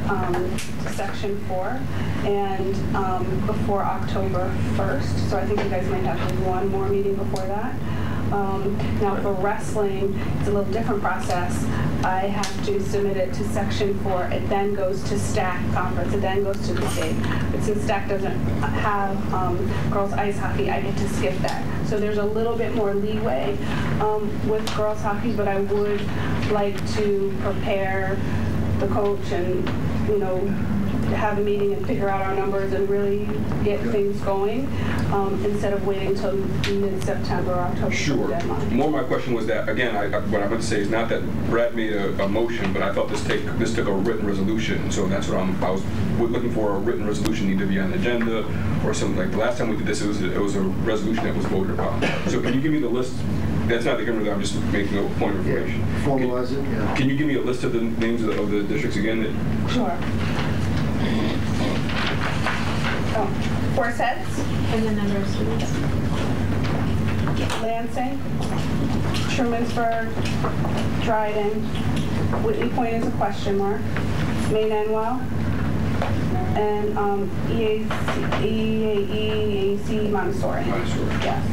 Section 4 and before October 1st. So I think you guys might have one more meeting before that. Now for wrestling, it's a little different process. I have to submit it to Section 4. It then goes to STAC conference. It then goes to the state. But since STAC doesn't have girls ice hockey, I get to skip that. So there's a little bit more leeway with girls hockey, but I would like to prepare the coach and, have a meeting and figure out our numbers and really get things going instead of waiting until mid-September or October. Sure. More of my question was that, again, what I meant to say is not that Brad made a motion, but I thought this took a written resolution. So that's what I was looking for. A written resolution need to be on the agenda or something. Like the last time we did this, it was a resolution that was voted upon. So can you give me the list? That's not the agenda. I'm just making a point of information. Formalize it. Yeah. Can you give me a list of the names of the districts again? Sure. Horse heads. And the number of students. Lansing, Trumansburg, Dryden, Whitney Point is a question mark, Maine Anwell, and EAC Montessori. Montessori. Yes.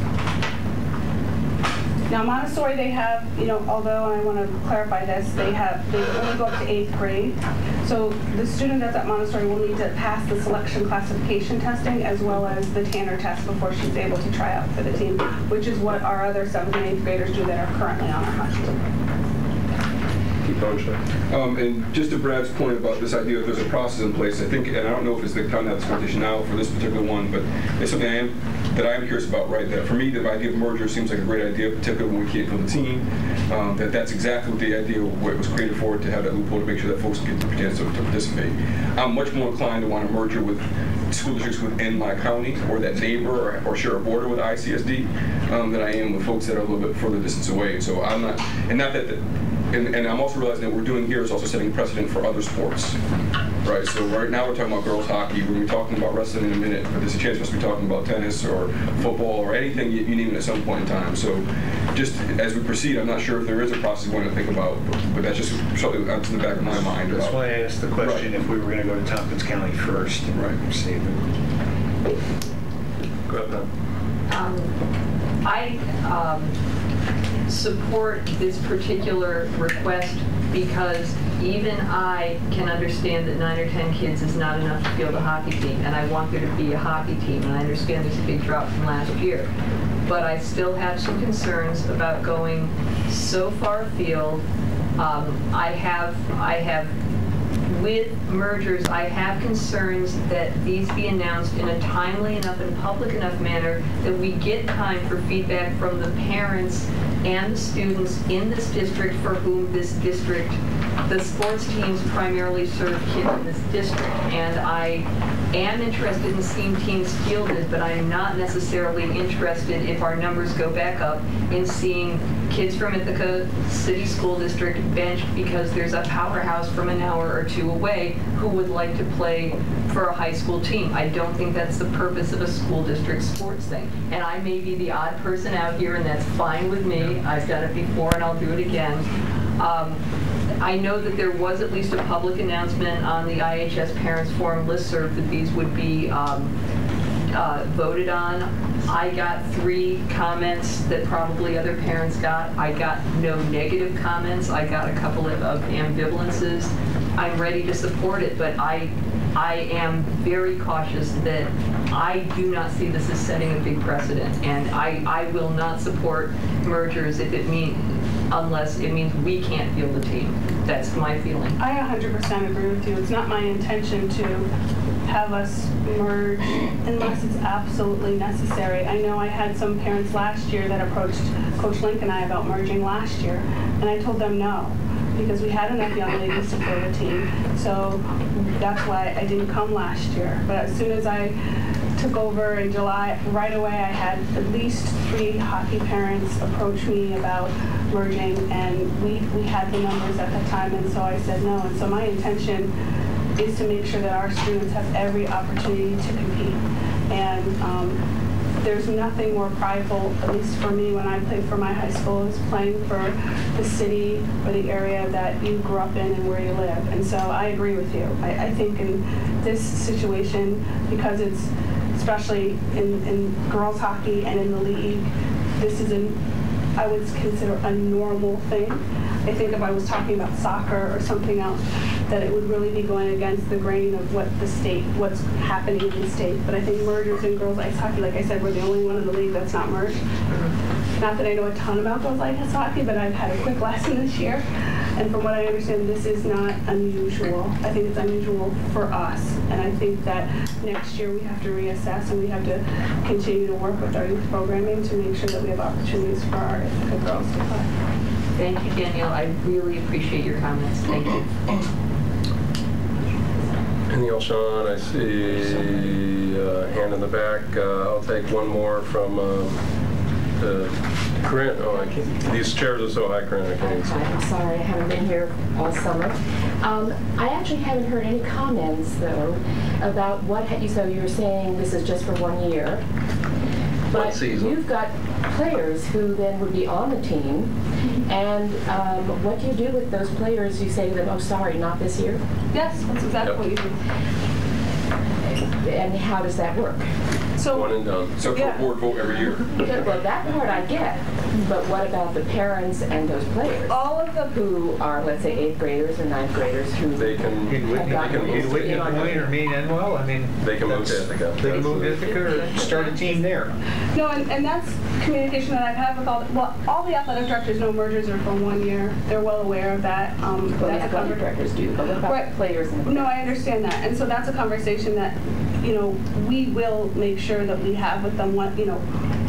Now Montessori, they have, although I want to clarify this, they only go up to 8th grade. So the student that's at Montessori will need to pass the selection classification testing as well as the Tanner test before she's able to try out for the team, which is what our other 7th and 8th graders do that are currently on our hockey team. Keep going, Sean. And just to Brad's point about this idea that there's a process in place, I think, and I don't know if it's the time to have this conversation now for this particular one, but it's something that I am curious about, right? That for me, the idea of merger seems like a great idea, particularly when we can't build a team. That's exactly what the idea of what was created for, to have that loophole to make sure that folks get the chance to participate. I'm much more inclined to want to merger with school districts within my county or that neighbor or share a border with ICSD than I am with folks that are a little bit further distance away. So I'm not, and not that, and I'm also realizing that what we're doing here is also setting precedent for other sports. Right, so right now we're talking about girls hockey, we're going to be talking about wrestling in a minute, but there's a chance for us to be talking about tennis or football or anything you name it at some point in time. So just as we proceed, I'm not sure if there is a process we want to think about, but that's just something that's in the back of my mind. That's why I asked the question if we were going to go to Tompkins County first. Right. See if Go ahead, Ben. I support this particular request because even I can understand that 9 or 10 kids is not enough to field a hockey team, and I want there to be a hockey team, and I understand there's a big drop from last year. But I still have some concerns about going so far afield. I have with mergers, I have concerns that these be announced in a timely enough and public enough manner that we get time for feedback from the parents and the students in this district for whom this district, the sports teams primarily serve kids in this district. And I am interested in seeing teams fielded, but I am not necessarily interested, if our numbers go back up, in seeing kids from Ithaca City School District benched because there's a powerhouse from an hour or two away who would like to play for a high school team. I don't think that's the purpose of a school district sports thing. And I may be the odd person out here, and that's fine with me. I've done it before, and I'll do it again. I know that there was at least a public announcement on the IHS Parents Forum listserv that these would be voted on. I got 3 comments that probably other parents got. I got no negative comments. I got a couple of ambivalences. I'm ready to support it, but I am very cautious that I do not see this as setting a big precedent, and I will not support mergers if it means, unless it means we can't field the team. That's my feeling. I 100% agree with you. It's not my intention to have us merge unless it's absolutely necessary. I know I had some parents last year that approached Coach Link and I about merging last year, and I told them no, because we had enough young ladies to field a team. So that's why I didn't come last year. But as soon as I took over in July, right away I had at least 3 hockey parents approach me about merging, and we had the numbers at the time, and so I said no. And so my intention is to make sure that our students have every opportunity to compete. And there's nothing more prideful, at least for me when I played for my high school, is playing for the city or the area that you grew up in and where you live. And so I agree with you. I think in this situation, because it's especially in girls hockey and in the league, this is I would consider a normal thing. I think if I was talking about soccer or something else, that it would really be going against the grain of what's happening in the state. But I think mergers in girls ice hockey, like I said, we're the only one in the league that's not merged. Not that I know a ton about girls ice hockey, but I've had a quick lesson this year. And from what I understand, this is not unusual. I think it's unusual for us. And I think that next year we have to reassess, and we have to continue to work with our youth programming to make sure that we have opportunities for our Ithaca girls to play. Thank you, Danielle. I really appreciate your comments. Thank you. Anything else, Sean? I see a hand in the back. I'll take one more from Corinne. Oh, I can't. These chairs are so high, Corinne. I can't even see. I'm sorry, I haven't been here all summer. I actually haven't heard any comments, though, about so you were saying this is just for 1 year. But you've got players who then would be on the team, and what do you do with those players? You say to them, oh, sorry, not this year? Yes, that's exactly what you do. And how does that work? So one and done. So for a board vote every year. Well, that part I get. But what about the parents and those players? All of them who are, let's say, 8th graders or 9th graders who in Wayne or Maine and well, I mean, they can move to Ithaca. They can move to Ithaca or start a team there. No, and that's communication that I've had with all the athletic directors know mergers are for 1 year. They're well aware of that. Well, the athletic directors do, but what about players? No, I understand that, and so that's a conversation that we will make sure that we have with them.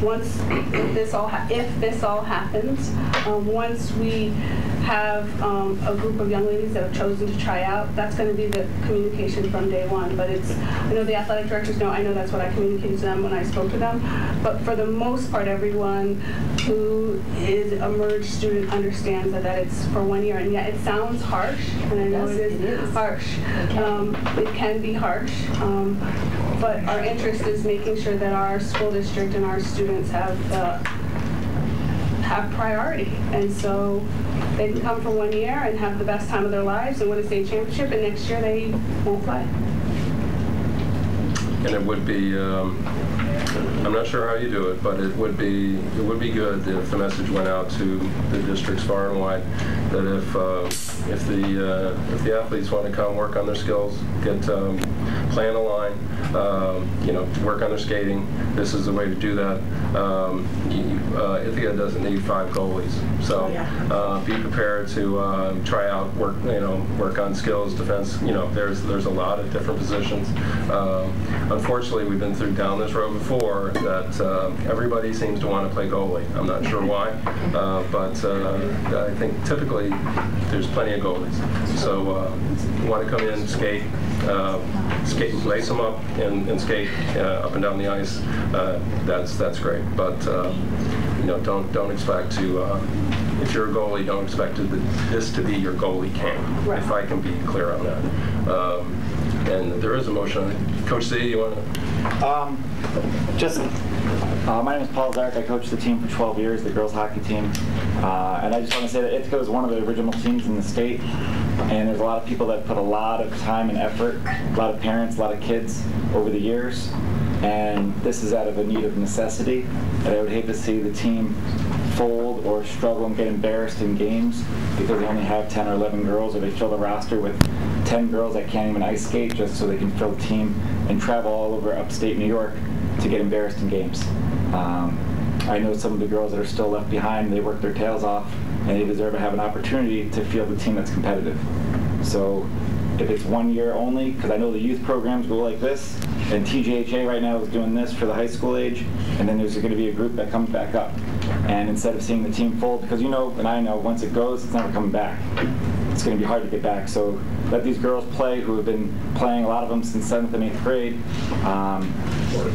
Once if this all happens, once we have a group of young ladies that have chosen to try out. That's going to be the communication from day one. But I know the athletic directors know, I know that's what I communicated to them when I spoke to them. But for the most part, everyone who is a merged student understands that it's for 1 year. And yet it sounds harsh, and I know it is harsh. It can be harsh. But our interest is making sure that our school district and our students have priority. And so they can come for 1 year and have the best time of their lives and win a state championship, and next year they won't play. And it would be, I'm not sure how you do it, but it would be good if the message went out to the districts far and wide that if the athletes want to come work on their skills, play on the line, work on their skating, this is the way to do that. Ithaca doesn't need 5 goalies, so be prepared to try out, work on skills, defense. There's a lot of different positions. Unfortunately, we've been down this road before that everybody seems to want to play goalie. I'm not sure why, but I think typically there's plenty of goalies. So you want to come in, skate, lace them up and skate up and down the ice. That's great, but don't expect to. If you're a goalie, don't expect this to be your goalie camp. Right. If I can be clear on that. And there is a motion. Coach Z, you want to? My name is Paul Zarek. I coached the team for 12 years, the girls hockey team. And I just want to say that Ithaca was one of the original teams in the state. And there's a lot of people that put a lot of time and effort, a lot of parents, a lot of kids over the years. And this is out of a need of necessity. And I would hate to see the team fold or struggle and get embarrassed in games because they only have 10 or 11 girls, or they fill the roster with 10 girls that can't even ice skate just so they can fill the team and travel all over upstate New York to get embarrassed in games. I know some of the girls that are still left behind, they work their tails off, and they deserve to have an opportunity to field a team that's competitive. So if it's 1 year only, because I know the youth programs go like this, and TJHA right now is doing this for the high school age, and then there's going to be a group that comes back up. And instead of seeing the team fold, because you know, and I know, once it goes, it's never coming back. It's going to be hard to get back. So let these girls play, who have been playing, a lot of them since 7th and 8th grade,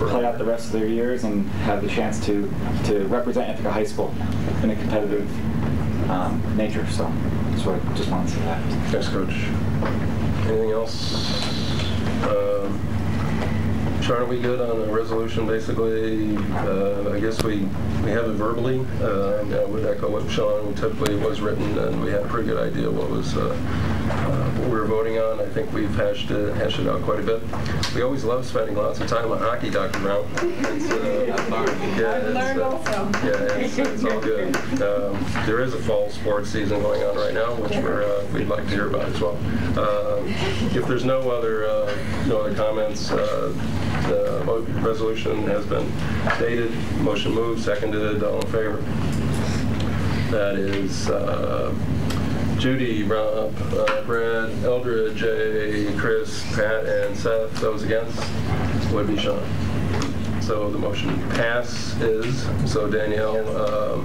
play out the rest of their years and have the chance to represent Ithaca High School in a competitive nature. So that's what I just wanted to say that. Thanks, Coach. Anything else? Sean, are we good on the resolution? Basically, I guess we have it verbally. I would echo what Sean typically was written, and we had a pretty good idea what we were voting on. I think we've hashed it out quite a bit. We always love spending lots of time on hockey, Dr. Brown. It's all good. There is a fall sports season going on right now, which we'd like to hear about as well. If there's no other comments, the resolution has been stated. Motion moved, seconded. All in favor? That is Judy, Rob, Brad, Eldridge, Jay, Chris, Pat, and Seth. Those against would be Sean. So the motion passes. So Danielle,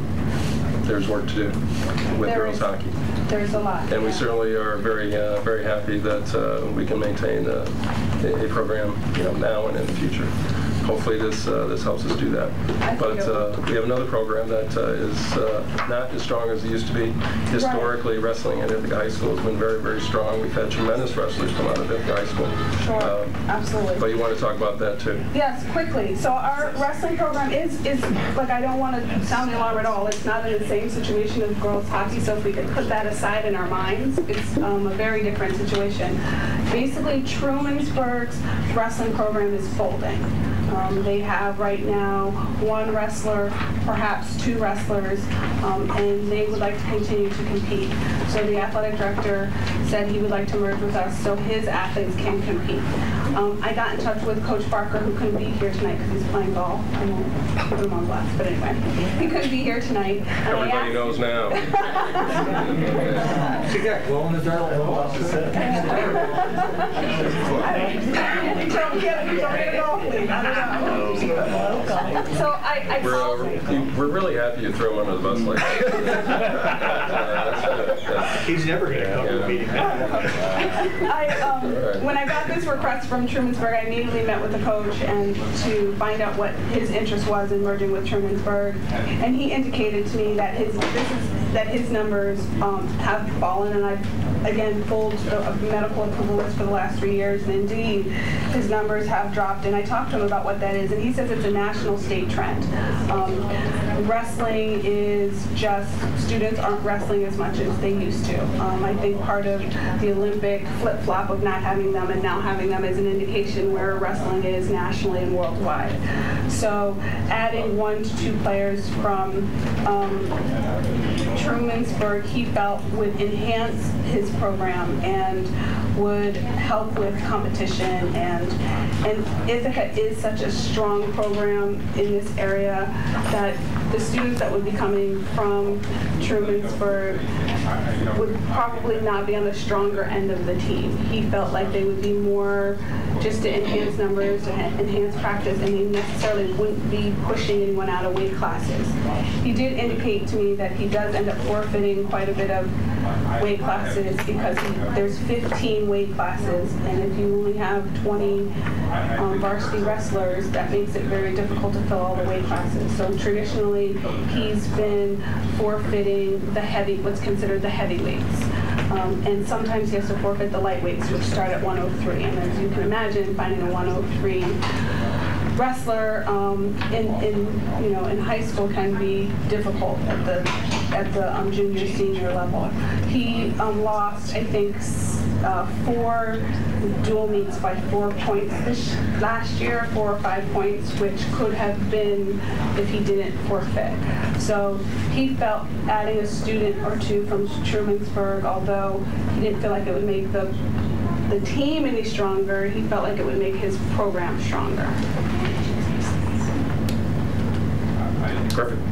there's work to do with girls hockey. There's a lot. And we certainly are very happy that we can maintain a program, now and in the future. Hopefully this helps us do that. But we have another program that is not as strong as it used to be. Historically, wrestling at Ithaca High School has been very, very strong. We've had tremendous wrestlers come out of Ithaca High School. Sure, absolutely. But you want to talk about that too? Yes, quickly. So our wrestling program is like, I don't want to sound the alarm at all. It's not in the same situation as girls hockey. So if we could put that aside in our minds, it's a very different situation. Basically, Trumansburg's wrestling program is folding. They have right now 1 wrestler, perhaps 2 wrestlers, and they would like to continue to compete. So the athletic director said he would like to merge with us so his athletes can compete. I got in touch with Coach Barker, who couldn't be here tonight because he's playing golf. I won't put him on blast, but anyway, he couldn't be here tonight. Everybody knows now. She got glow in the dark. So I we're really happy you throw him under the bus like that. He's never going to come to a meeting. When I got this request from Trumansburg, I immediately met with the coach and to find out what his interest was in merging with Trumansburg, and he indicated to me that his numbers have fallen, and I've again pulled a medical approval list for the last 3 years, and indeed his numbers have dropped. And I talked to him about what that is, and he says it's a national state trend. Wrestling is just, students aren't wrestling as much as they used to. I think part of the Olympic flip-flop of not having them and now having them is an indication where wrestling is nationally and worldwide. So adding 1 to 2 players from Trumansburg, he felt would enhance his program and would help with competition, and Ithaca is such a strong program in this area that the students that would be coming from Trumansburg would probably not be on the stronger end of the team. He felt like they would be more just to enhance numbers, to enhance practice, and they necessarily wouldn't be pushing anyone out of weight classes. He did indicate to me that he does end up forfeiting quite a bit of weight classes because there's 15 weight classes, and if you only have 20 varsity wrestlers, that makes it very difficult to fill all the weight classes. So traditionally, he's been forfeiting the what's considered the heavyweights. And sometimes he has to forfeit the lightweights, which start at 103. And as you can imagine, finding a 103 wrestler in high school can be difficult at the junior senior level. He lost, I think, 4 dual meets by 4 points last year, 4 or 5 points, which could have been if he didn't forfeit. So he felt adding a student or 2 from Trumansburg, although he didn't feel like it would make the team any stronger, he felt like it would make his program stronger. Perfect.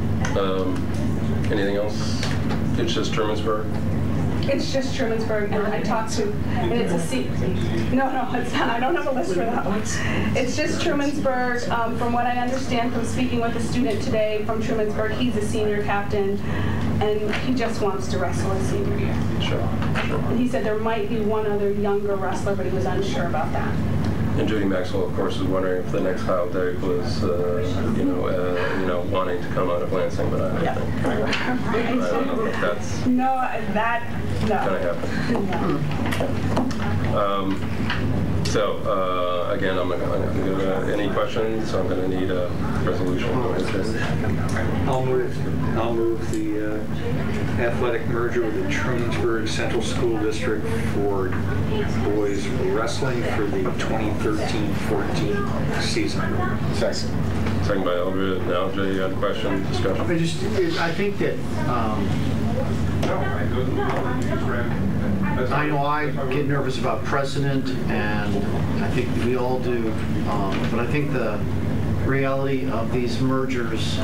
Anything else? It's just Trumansburg? It's just Trumansburg, and I talked to, and it's a seat. No, it's not. I don't have a list for that one. It's just Trumansburg. From what I understand from speaking with a student today from Trumansburg, he's a senior captain, and he just wants to wrestle his senior year. Sure. And he said there might be one other younger wrestler, but he was unsure about that. And Judy Maxwell, of course, is wondering if the next Kyle Derrick was, wanting to come out of Lansing, but I don't think. I don't know if that's no. gonna happen. Again, I'm not going to go to any questions, so I'm going to need a resolution. I'll move the athletic merger with the Trumansburg Central School District for boys wrestling for the 2013-14 season. Second by Eldred. Now, Jay, you had a question, discussion? I think that I know I get nervous about precedent, and I think we all do, but I think the reality of these mergers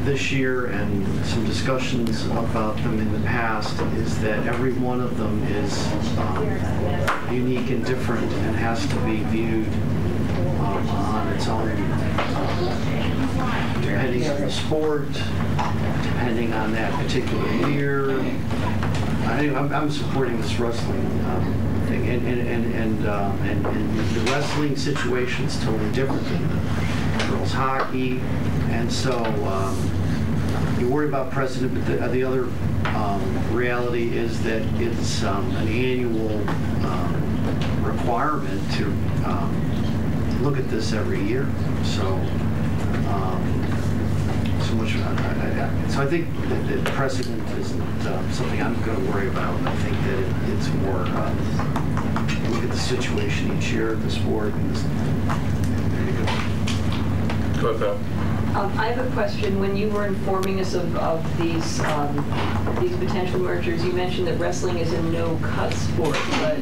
this year and some discussions about them in the past is that every one of them is unique and different and has to be viewed on its own, depending on the sport, depending on that particular year. I'm supporting this wrestling thing, and the wrestling situation is totally different than the girls' hockey, and so you worry about precedent, but the other reality is that it's an annual requirement to look at this every year. So. So I think that precedent isn't something I'm going to worry about. I think that it's more look at the situation each year of the sport. Go ahead, Phil. I have a question. When you were informing us of these potential mergers, you mentioned that wrestling is a no-cut sport, but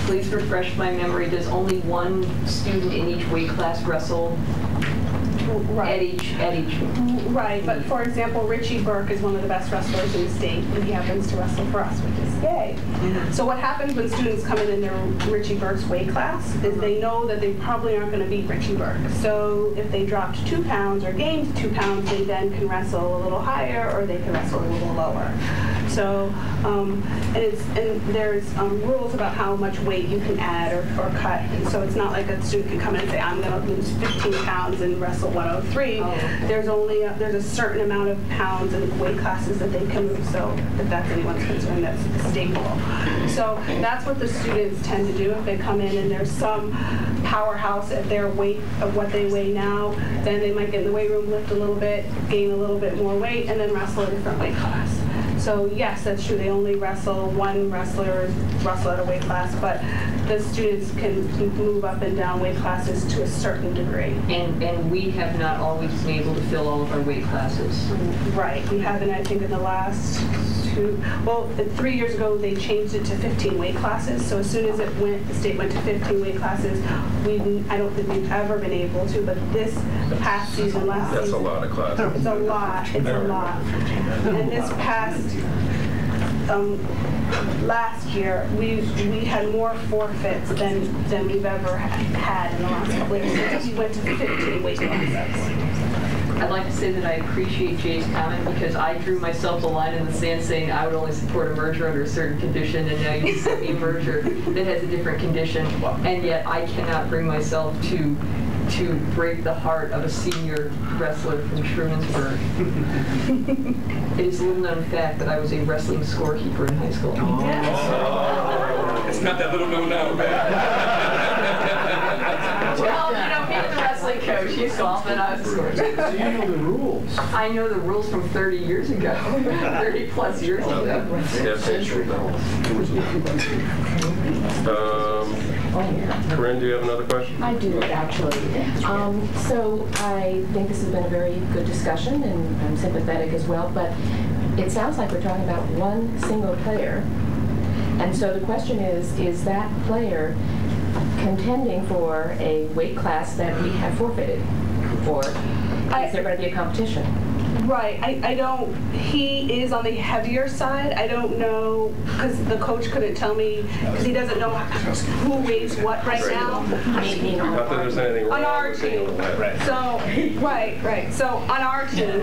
please refresh my memory. Does only one student in each weight class wrestle Right. At each. Right, but for example, Richie Burke is one of the best wrestlers in the state, and he happens to wrestle for us, which is yay. So what happens when students come in their Richie Burke's weight class is they know that they probably aren't going to beat Richie Burke. So if they dropped 2 pounds or gained 2 pounds, they then can wrestle a little higher or they can wrestle a little lower. So, and there's rules about how much weight you can add or cut. And so it's not like a student can come in and say, I'm going to lose 15 pounds and wrestle 103. There's only there's a certain amount of pounds and weight classes that they can move. So if that's anyone's concern, that's the state rule. So that's what the students tend to do. If they come in and there's some powerhouse at their weight of what they weigh now, then they might get in the weight room, lift a little bit, gain a little bit more weight, and then wrestle a different weight class. So yes, that's true. They only wrestle one wrestler at a weight class, but the students can move up and down weight classes to a certain degree. And we have not always been able to fill all of our weight classes. Right. We haven't, I think, in the last 3 years ago, they changed it to 15 weight classes. So as soon as the state went to 15 weight classes, I don't think we've ever been able to, but the past season, last season. That's a lot of classes. It's a lot. It's a lot. And this past last year, we had more forfeits than we've ever had in the last couple of years. We went to 15 weight classes. I'd like to say that I appreciate Jay's comment because I drew myself a line in the sand saying I would only support a merger under a certain condition, and now you sent me a merger that has a different condition, and yet I cannot bring myself to break the heart of a senior wrestler from Trumansburg. It is a little known fact that I was a wrestling scorekeeper in high school. It's not that little known now, Well, being the wrestling coach, he's golf and I was a scorekeeper. So you know the rules. I know the rules from 30 years ago, 30 plus years ago. Corinne, do you have another question? I do, actually. So I think this has been a very good discussion, and I'm sympathetic as well, but it sounds like we're talking about one single player. And so the question is that player contending for a weight class that we have forfeited? Or is there going to be a competition? Right. I don't, he is on the heavier side. I don't know, because the coach couldn't tell me, because he doesn't know who weighs what right now. Not that there's anything wrong on our with team. So, right. So on our team,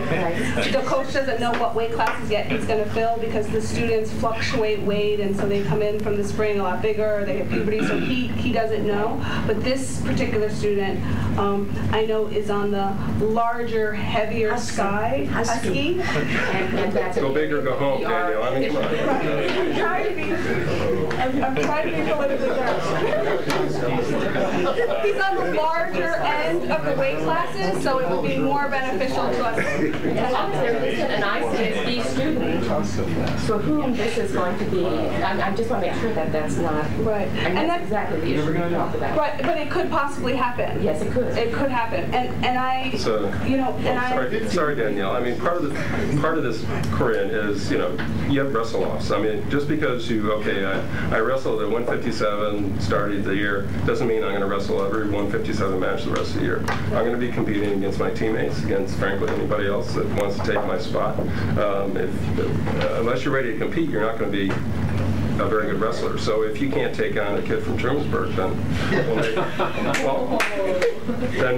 the coach doesn't know what weight classes yet he's going to fill because the students fluctuate weight, and so they come in from the spring a lot bigger, they have puberty, so he doesn't know. But this particular student, I know, is on the larger, heavier side. Husky. Go big or go home, Daniel. I mean, come on. I'm trying to be politically correct. He's on the larger end of the weight classes, so it would be more beneficial to us. And I say these students for whom this is going to be, I just want to make sure that that's not right. And that's exactly the issue we talked about. Right, but it could possibly happen. Yes, it could. It could happen, and I, sorry, Danielle. I mean, part of this, Corinne, is you have wrestle-offs. I mean, just because I wrestled at 157 starting the year doesn't mean I'm going to wrestle every 157 match the rest of the year. I'm going to be competing against my teammates, against frankly anybody else that wants to take my spot. Unless you're ready to compete, you're not going to be a very good wrestler. So if you can't take on a kid from Trumansburg, then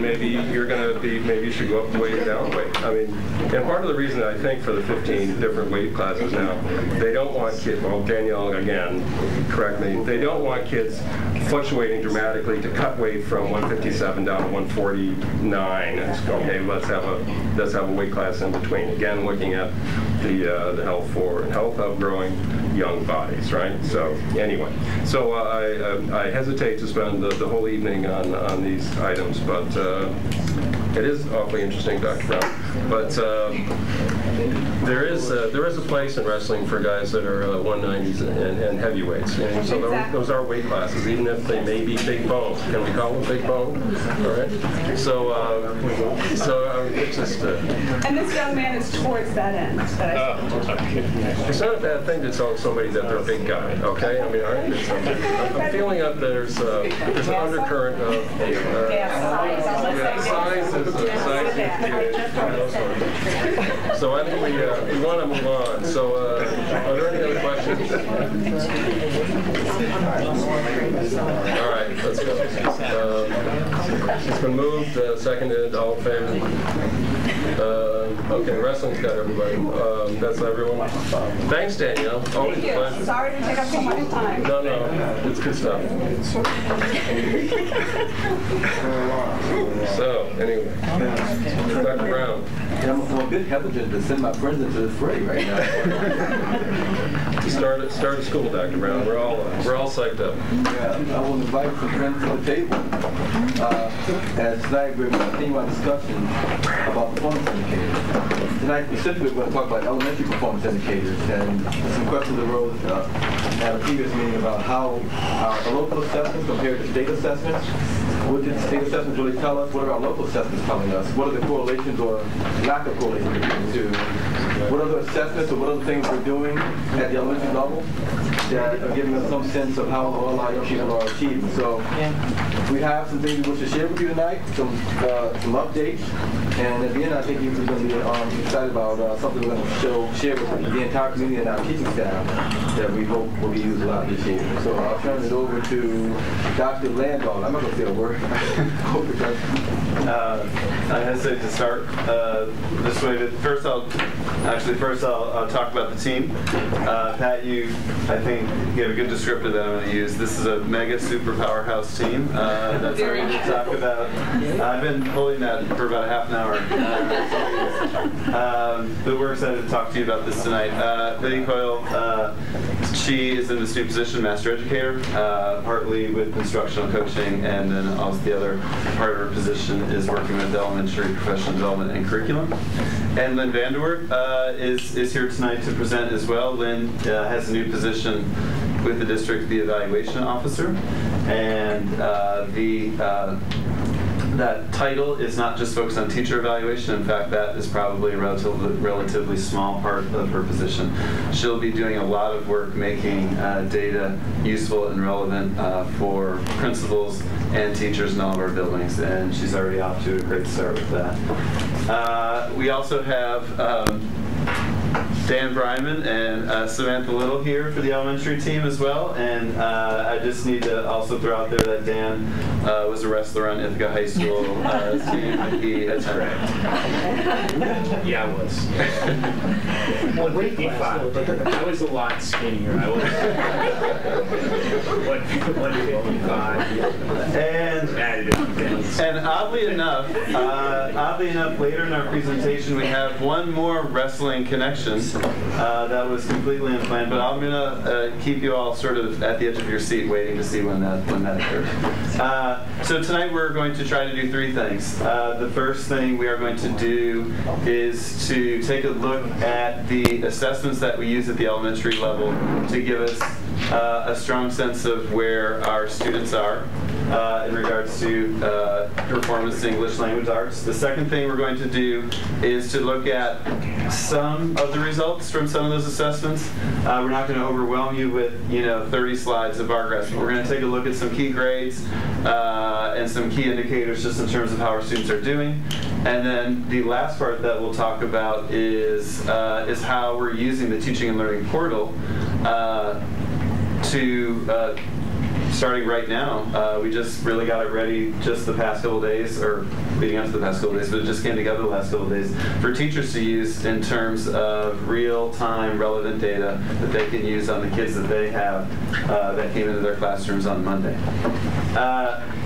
maybe you're going to be, maybe you should go up weight or down weight. I mean, and part of the reason I think for the 15 different weight classes now, they don't want kids, well, Danielle, again, correct me, they don't want kids fluctuating dramatically to cut weight from 157 down to 149. It's, okay, let's have a weight class in between. Again, looking at the health of growing young bodies, right? So anyway, so I hesitate to spend the whole evening on these items, but It is awfully interesting, Dr. Brown. But there is a place in wrestling for guys that are 190s and heavyweights. And so those are weight classes, even if they may be big bone. Can we call them big bone? All right. So it's just. And this young man is towards that end. It's not a bad thing to tell somebody that they're a big guy. Okay. I mean, I'm feeling that there's an undercurrent of size. So I think we want to move on. So are there any other questions? All right, let's go. It's been moved, seconded, all in favor? Okay, wrestling's got everybody. That's everyone. Thanks, Danielle. Always a pleasure. Sorry to take up so much time. No, it's good stuff. So, anyway, Dr. Brown. Yeah, I'm a bit hesitant to send my friends into the fray right now. Start at school, Dr. Brown. We're all psyched up. Yeah, I will invite some friends to the table. As tonight we're going to continue our discussion about performance indicators. Tonight specifically we're going to talk about elementary performance indicators, and some questions arose at a previous meeting about how our local assessments compare to state assessments. What did state assessments really tell us? What are our local assessments telling us? What are the correlations or lack of correlation between the two? What other assessments or what other things we're doing at the elementary level that are giving us some sense of how all our young people are achieving? So we have some things we wish to share with you tonight, some updates, and at the end I think you're going to be excited about something we're going to share with the entire community and our teaching staff that we hope will be used a lot this year. So I'll turn it over to Dr. Landau. I'm not going to say a word. I hesitate to start this way, but first I'll talk about the team. Pat, you, I think, gave a good descriptor that I'm going to use. This is a mega super powerhouse team. That's what we're going to talk about. I've been holding that for about a half an hour. But we're excited to talk to you about this tonight. Betty Coyle, she is in this new position, master educator, partly with instructional coaching, and then also the other part of her position is working with elementary professional development and curriculum. And Lynn Vanderwoord is here tonight to present as well. Lynn has a new position with the district, the evaluation officer, and that title is not just focused on teacher evaluation. In fact, that is probably a relatively small part of her position. She'll be doing a lot of work making data useful and relevant for principals and teachers in all of our buildings, and she's already off to a great start with that. We also have Dan Bryman and Samantha Little here for the elementary team as well, and I just need to also throw out there that Dan was a wrestler on Ithaca High School team that he attended. Yeah, I was. 155, but I was a lot skinnier. I was 155. And oddly enough, later in our presentation we have one more wrestling connection that was completely unplanned, but I'm gonna keep you all sort of at the edge of your seat waiting to see when that occurs. So tonight we're going to try to do three things. The first thing we are going to do is to take a look at the assessments that we use at the elementary level to give us a strong sense of where our students are in regards to performance in English language arts. The second thing we're going to do is to look at some of the results from some of those assessments. We're not going to overwhelm you with 30 slides of bar graphs, but we're going to take a look at some key grades and some key indicators just in terms of how our students are doing. And then the last part that we'll talk about is how we're using the Teaching and Learning Portal to starting right now. We just really got it ready just the past couple days, or leading up to the past couple days, but it just came together the last couple days for teachers to use in terms of real-time relevant data that they can use on the kids that they have that came into their classrooms on Monday.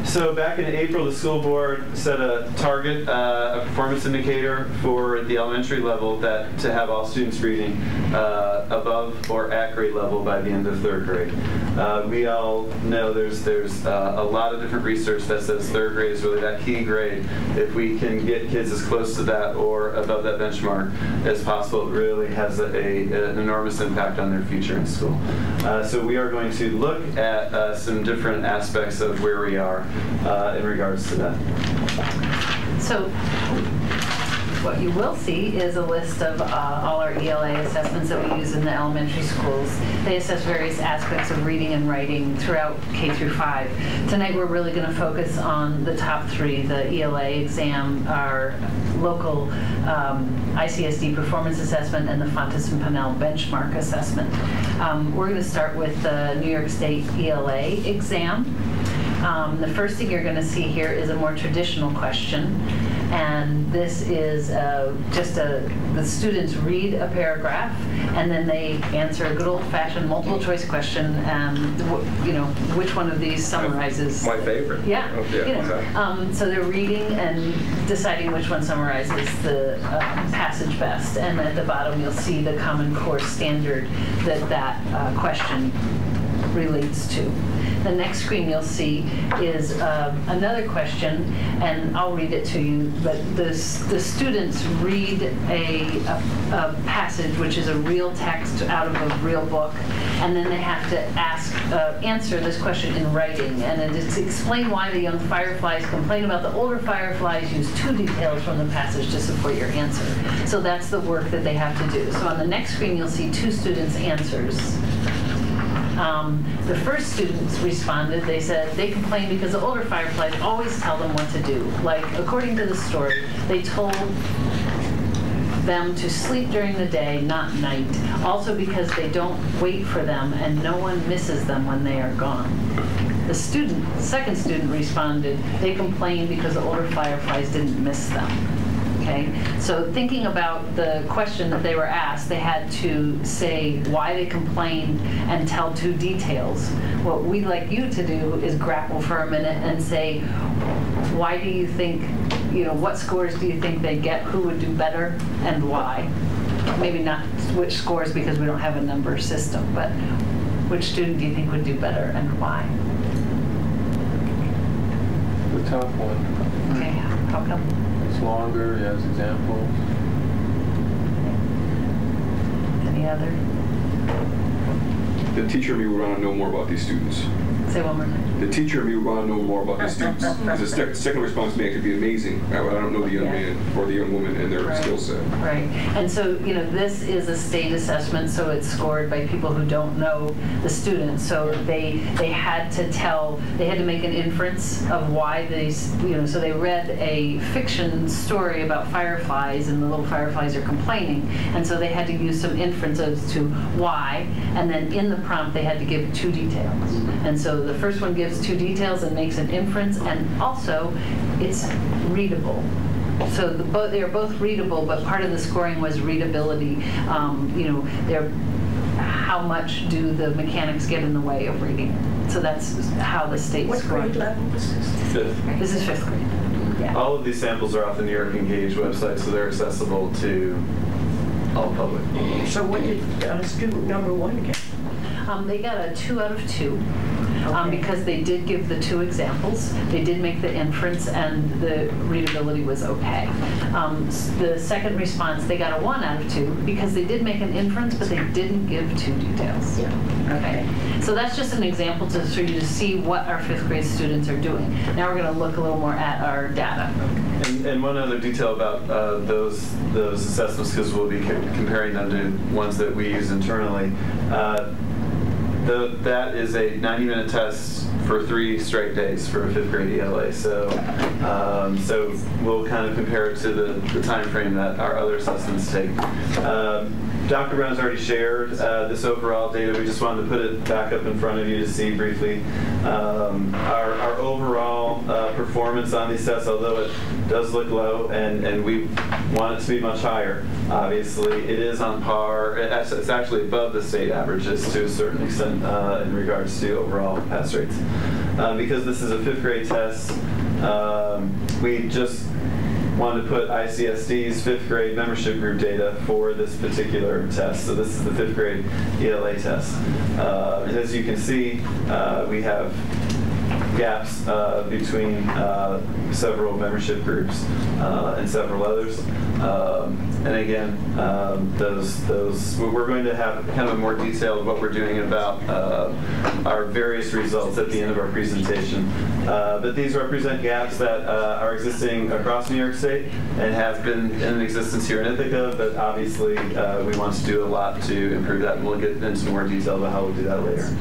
So back in April, the school board set a target, a performance indicator for the elementary level that to have all students reading above or at grade level by the end of 3rd grade. We all know there's a lot of different research that says 3rd grade is really that key grade. If we can get kids as close to that or above that benchmark as possible, it really has an enormous impact on their future in school. So we are going to look at some different aspects of where we are in regards to that. So what you will see is a list of all our ELA assessments that we use in the elementary schools. They assess various aspects of reading and writing throughout K through 5. Tonight we're really going to focus on the top 3, the ELA exam, our local ICSD performance assessment, and the Fontes and Pinnell benchmark assessment. We're going to start with the New York State ELA exam. The first thing you're going to see here is a more traditional question, and this is the students read a paragraph and then they answer a good old-fashioned multiple choice question, and which one of these summarizes. My favorite. Yeah. Oh, yeah. So they're reading and deciding which one summarizes the passage best, and at the bottom you'll see the Common Core standard that question relates to. The next screen you'll see is another question, and I'll read it to you, but the students read a passage, which is a real text out of a real book, and then they have to answer this question in writing, and it's explain why the young fireflies complain about the older fireflies, use 2 details from the passage to support your answer. So that's the work that they have to do. So on the next screen you'll see 2 students' answers. The first students responded, they said they complained because the older fireflies always tell them what to do. Like, according to the story, they told them to sleep during the day, not night. Also because they don't wait for them and no one misses them when they are gone. The second student responded, they complained because the older fireflies didn't miss them. Okay, so thinking about the question that they were asked, they had to say why they complained and tell 2 details. What we'd like you to do is grapple for a minute and say, why do you think, what scores do you think they get, who would do better, and why? Maybe not which scores because we don't have a number system, but which student do you think would do better and why? The top one. Okay, how come? It's longer, it has examples. Any other? The teacher and me would want to know more about these students. Say one more time. The teacher and me would want to know more about these students. Because the second response may could be amazing. I don't know the young man or the young woman and their skill set. Right. And so, this is a state assessment, so it's scored by people who don't know the students. So they had to make an inference of why these, so they read a fiction story about fireflies and the little fireflies are complaining. And so they had to use some inference as to why. And then in the prompt, they had to give 2 details. And so the first one gives 2 details and makes an inference, and also it's readable. So they are both readable, but part of the scoring was readability. How much do the mechanics get in the way of reading? So that's how the state What scored. grade level is this? 5th. This is 5th grade. Yeah. All of these samples are off the New York Engage website, so they're accessible to all public. So what did student number 1 get? They got a 2 out of 2. Because they did give the 2 examples. They did make the inference, and the readability was okay. The second response, they got a 1 out of 2 because they did make an inference, but they didn't give 2 details. Yeah. Okay. So that's just an example for you to see what our 5th grade students are doing. Now we're going to look a little more at our data. And one other detail about those assessments, because we'll be comparing them to ones that we use internally. That is a 90-minute test for 3 straight days for a 5th grade ELA. So we'll kind of compare it to the time frame that our other assessments take. Dr. Brown has already shared this overall data. We just wanted to put it back up in front of you to see briefly. Our overall performance on these tests, although it does look low, and we want it to be much higher. Obviously, it is on par. It's actually above the state averages to a certain extent in regards to overall pass rates. Because this is a 5th grade test, we just wanted to put ICSD's 5th grade membership group data for this particular test. So this is the 5th grade ELA test. And as you can see, we have gaps between several membership groups and several others. And again, we're going to have kind of a more detail of what we're doing about our various results at the end of our presentation. But these represent gaps that are existing across New York State and have been in existence here in Ithaca, but obviously we want to do a lot to improve that, and we'll get into more detail about how we'll do that later.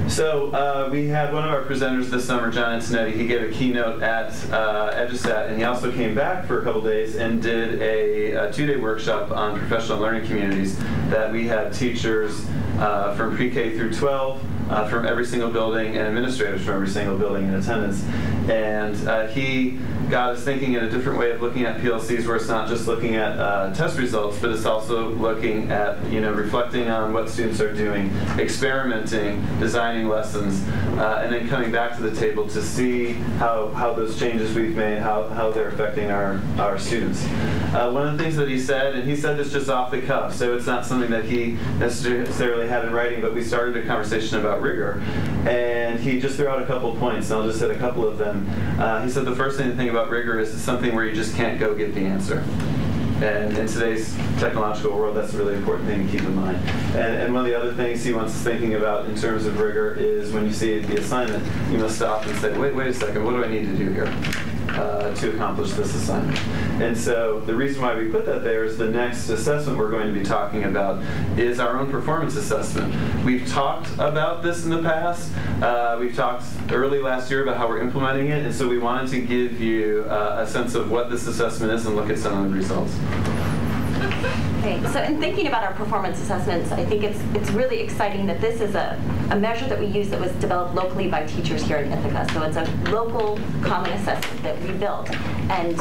So we had one of our presenters this summer, John Antonetti. He gave a keynote at EduSat, and he also came back for a couple days and did a 2-day workshop on professional learning communities that we had teachers from pre-K through 12 from every single building and administrators from every single building in attendance. And he got us thinking in a different way of looking at PLCs, where it's not just looking at test results, but it's also looking at, reflecting on what students are doing, experimenting, designing lessons, and then coming back to the table to see how those changes we've made, how they're affecting our students. One of the things that he said, and he said this just off the cuff, so it's not something that he necessarily had in writing, but we started a conversation about rigor, and he just threw out a couple points, and I'll just hit a couple of them. He said the first thing to think about rigor is it's something where you just can't go get the answer. And in today's technological world, that's a really important thing to keep in mind. And one of the other things he wants us thinking about in terms of rigor is when you see the assignment, you must stop and say, wait a second, what do I need to do here to accomplish this assignment? And so the reason why we put that there is the next assessment we're going to be talking about is our own performance assessment. We've talked about this in the past. We've talked early last year about how we're implementing it, and so we wanted to give you a sense of what this assessment is and look at some of the results. Okay, so in thinking about our performance assessments, I think it's really exciting that this is a measure that we use that was developed locally by teachers here in Ithaca. So it's a local common assessment that we built. And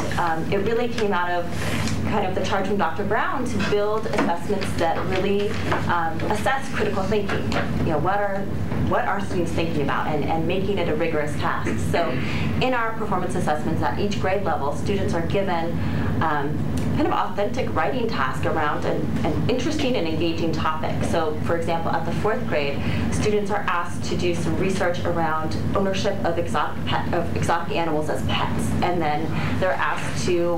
it really came out of kind of the charge from Dr. Brown to build assessments that really assess critical thinking. What are students thinking about, and making it a rigorous task. So in our performance assessments at each grade level, students are given kind of authentic writing task around an interesting and engaging topic. So for example, at the 4th grade, students are asked to do some research around ownership of exotic animals as pets. And then they're asked to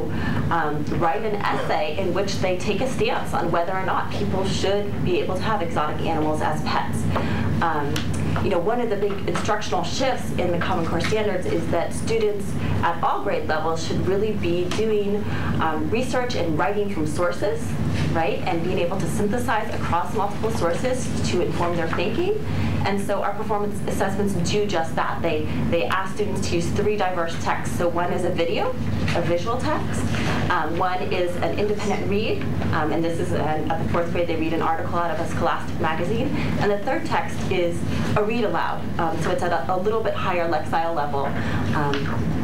write an essay in which they take a stance on whether or not people should be able to have exotic animals as pets. One of the big instructional shifts in the Common Core standards is that students at all grade levels should really be doing research and writing from sources, right? And being able to synthesize across multiple sources to inform their thinking. And so our performance assessments do just that. They ask students to use 3 diverse texts. So one is a video, a visual text. One is an independent read, and this is at the 4th grade, they read an article out of a Scholastic magazine. And the 3rd text is a read aloud. So it's at a little bit higher lexile level,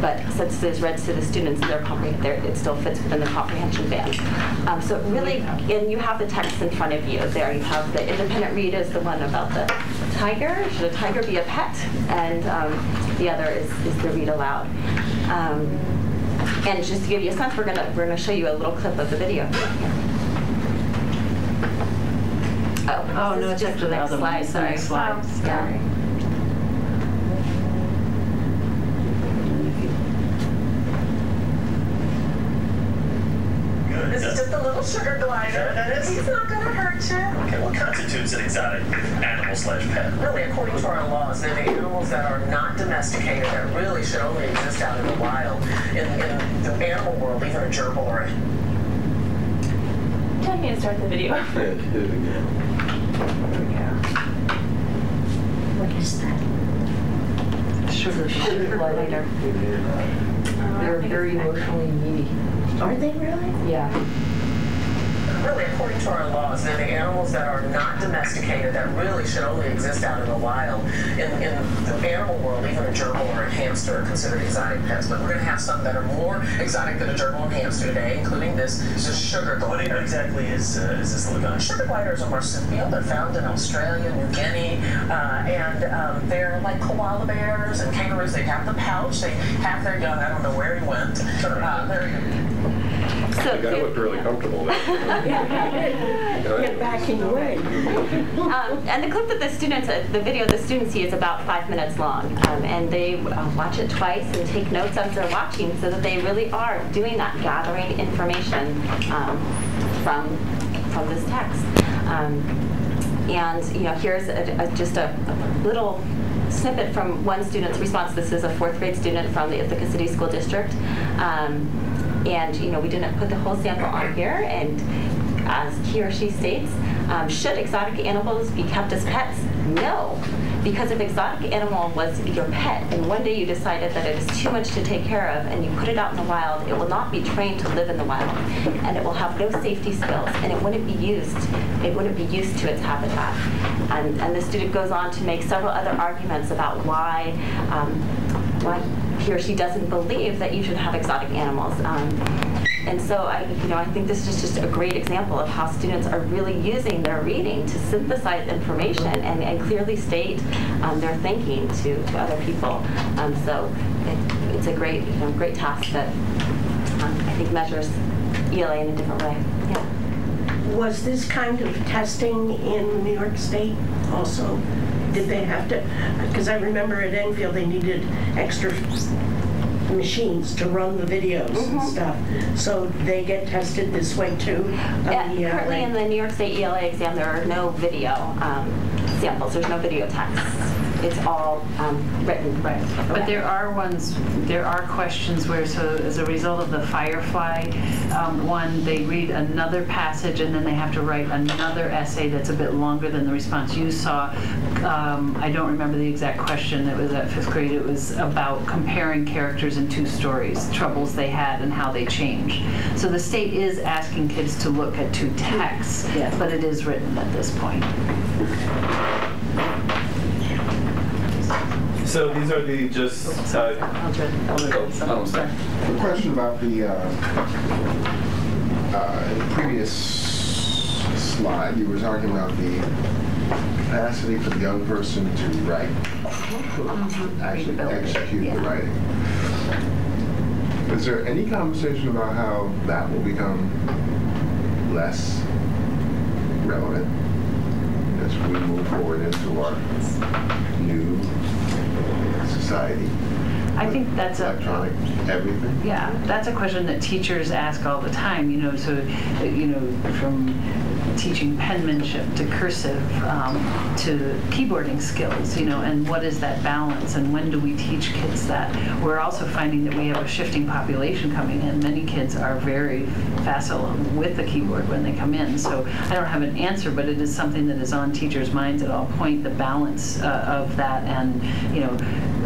but since it is read to the students, it still fits within the comprehension band. So really, and you have the text in front of you there. You have the independent read is the one about the tiger. Should a tiger be a pet? And the other is the read aloud. And just to give you a sense, we're gonna show you a little clip of the video. Oh no, it's just the next slide. Sorry. Sorry. This is just a little sugar glider. He's not going to hurt you. Okay, what constitutes an exotic animal/pet? Really, according to our laws, they're the animals that are not domesticated, that really should only exist out in the wild. In the animal world, even a gerbil or a... Tell me to start the video. Yeah, hit it again. There we go. What is that? Sugar glider. They're very emotionally needy. Are they really? Yeah. really, according to our laws, they're the animals that are not domesticated, that really should only exist out in the wild. In the animal world, even a gerbil or a hamster are considered exotic pets, but we're going to have some that are more exotic than a gerbil and hamster today, including this sugar glider. What exactly is this little guy? Sugar gliders are marsupial. They're found in Australia, New Guinea, and they're like koala bears and kangaroos. They have the pouch. They have their young. I don't know where he went. The guy looked really comfortable there. Get back in the way. And the clip that the video the students see is about 5 minutes long. And they watch it twice and take notes as they're watching so that they really are doing that, gathering information from this text. And here's just a little snippet from one student's response. This is a 4th grade student from the Ithaca City School District. And we didn't put the whole sample on here, and as he or she states, should exotic animals be kept as pets? No, because if exotic animal was your pet and one day you decided that it is too much to take care of and you put it out in the wild, it will not be trained to live in the wild, and it will have no safety skills, and it wouldn't be used to its habitat. And the student goes on to make several other arguments about why he or she doesn't believe that you should have exotic animals. And so I think this is just a great example of how students are really using their reading to synthesize information and clearly state their thinking to other people. So it's a great task that I think measures ELA in a different way. Yeah. Was this kind of testing in New York State also? Did they have to? Because I remember at Enfield they needed extra machines to run the videos and stuff. So they get tested this way too? Currently in the New York State ELA exam, there are no video samples. There's no video text. It's all written. Right. But there are questions where, so as a result of the Firefly one, they read another passage and then they have to write another essay that's a bit longer than the response you saw. I don't remember the exact question. It was at 5th grade. It was about comparing characters in 2 stories, troubles they had and how they changed. So the state is asking kids to look at 2 texts, but it is written at this point. So these are the just... The question about the in the previous slide, you were talking about the capacity for the young person to write, actually execute the writing. Is there any conversation about how that will become less relevant as we move forward into our new society? I think that's electronic everything. Yeah, that's a question that teachers ask all the time. So from teaching penmanship to cursive to keyboarding skills. And what is that balance? And when do we teach kids that? We're also finding that we have a shifting population coming in. Many kids are very facile with the keyboard when they come in. So I don't have an answer, but it is something that is on teachers' minds at all point. The balance of that, and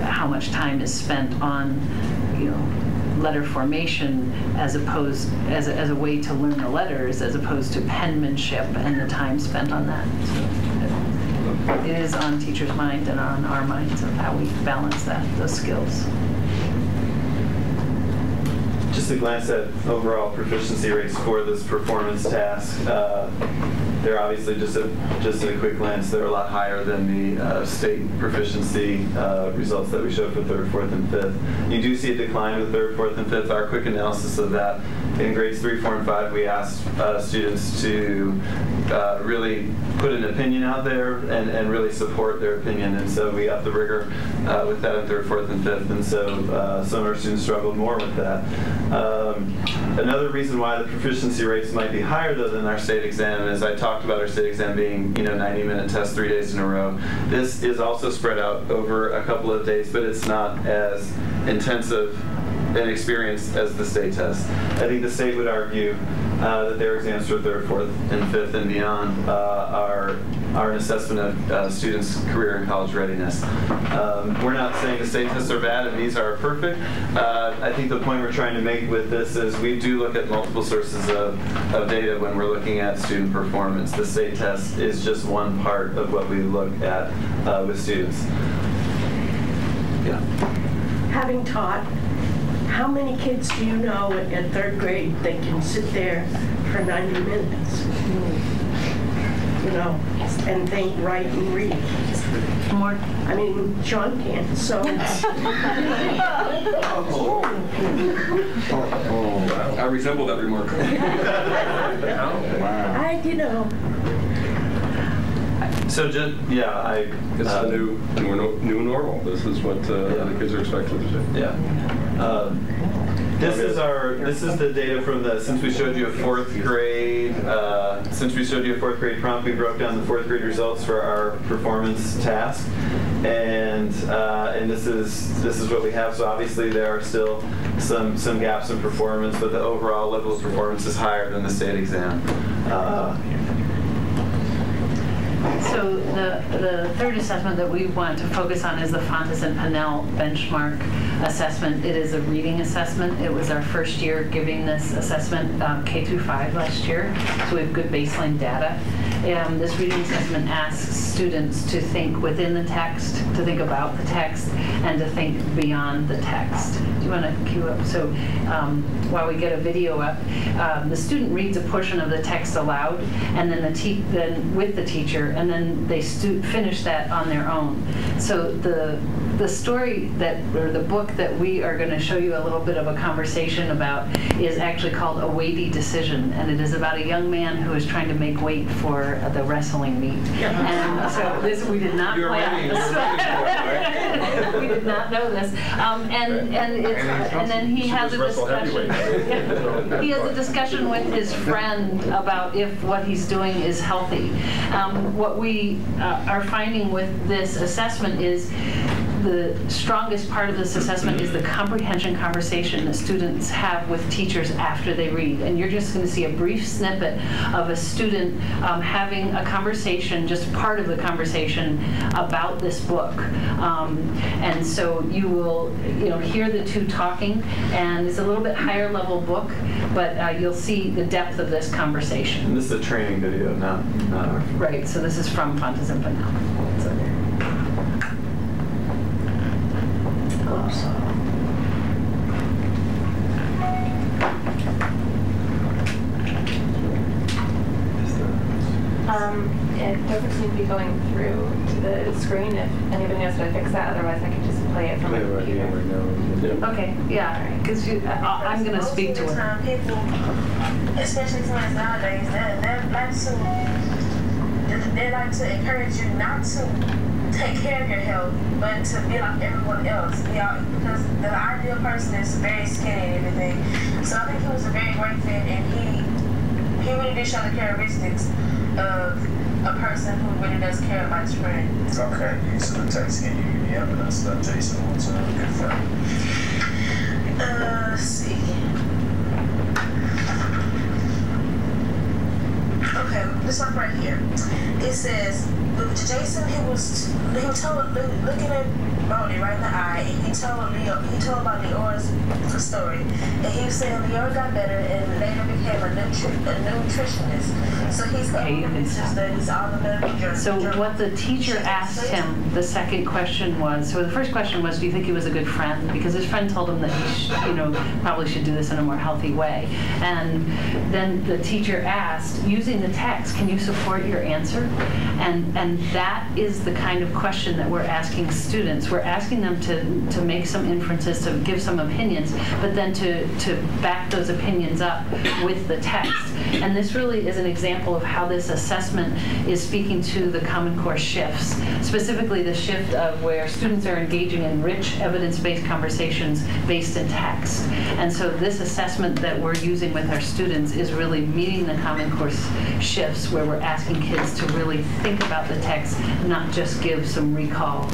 how much time is spent on letter formation as opposed as a way to learn the letters, as opposed to penmanship and the time spent on that. So it is on teachers' minds and on our minds of how we balance those skills. Just a glance at overall proficiency rates for this performance task. They're obviously, just at a quick glance, they're a lot higher than the state proficiency results that we showed for 3rd, 4th, and 5th. You do see a decline with 3rd, 4th, and 5th. Our quick analysis of that, in grades 3, 4, and 5, we asked students to really put an opinion out there and really support their opinion. And so we upped the rigor with that in 3rd, 4th, and 5th. And so some of our students struggled more with that. Another reason why the proficiency rates might be higher though than our state exam is I talked about our state exam being 90-minute test 3 days in a row. This is also spread out over a couple of days, but it's not as intensive and experience as the state test. I think the state would argue that their exams for 3rd, 4th, and 5th and beyond are an assessment of students' career and college readiness. We're not saying the state tests are bad and these are perfect. I think the point we're trying to make with this is we do look at multiple sources of data when we're looking at student performance. The state test is just one part of what we look at with students. Yeah. Having taught, how many kids do you know in 3rd grade that can sit there for 90 minutes? You know, and think, write, and read? More. I mean, Sean can't, so. I resemble that remark. You know. So just, yeah, it's the new normal. This is what the kids are expected to do. Yeah. This is the data from since we showed you a 4th grade prompt, we broke down the 4th grade results for our performance task, and this is what we have. So obviously there are still some gaps in performance, but the overall level of performance is higher than the state exam. So the third assessment that we want to focus on is the Fontes and Pinnell benchmark assessment. It is a reading assessment. It was our first year giving this assessment K through 5 last year, so we have good baseline data. This reading assessment asks students to think within the text, to think about the text, and to think beyond the text. Do you want to cue up? So while we get a video up, the student reads a portion of the text aloud, and then then with the teacher, and then they finish that on their own. So the story or the book that we are going to show you a little bit of a conversation about is actually called A Weighty Decision, and it is about a young man who is trying to make weight for the wrestling meet. And so this, we did not plan this. We did not know this. And then he has a discussion. He has a discussion with his friend about if what he's doing is healthy. What we are finding with this assessment is the strongest part of this assessment is the comprehension conversation that students have with teachers after they read. And you're just going to see a brief snippet of a student having a conversation, just part of the conversation about this book. And so you will, hear the two talking, and it's a little bit higher level book, but you'll see the depth of this conversation. And this is a training video, not our. Right. So this is from Fontes and Pinnell. So. It doesn't seem to be going through to the screen. If anybody knows how to fix that, otherwise I can just play it from my computer. Okay, yeah, because I'm going to speak to it. People, especially friends nowadays, they like to encourage you not to take care of your health, but to be like everyone else. Because the ideal person is very skinny and everything. So I think he was a very great fit, and he really did show the characteristics of a person who really does care about his friend. Okay, so the text can you give me evidence that Jason was a good friend? Let's see. Okay, this one right here. It says, Jason, he was looking at Brody right in the eye, and he told about Leor's story, and he was saying Leor got better and later became a nutritionist. So he's studies all the medical journals. So what the teacher asked him, the second question was, so the first question was, do you think he was a good friend? Because his friend told him that he probably should do this in a more healthy way. And then the teacher asked, using the text, can you support your answer? And that is the kind of question that we're asking students. We're asking them to make some inferences, to give some opinions, but then to back those opinions up with the text. text. And this really is an example of how this assessment is speaking to the Common Core shifts, specifically the shift of where students are engaging in rich evidence-based conversations based in text. And so this assessment that we're using with our students is really meeting the Common Core shifts where we're asking kids to really think about the text, not just give some recall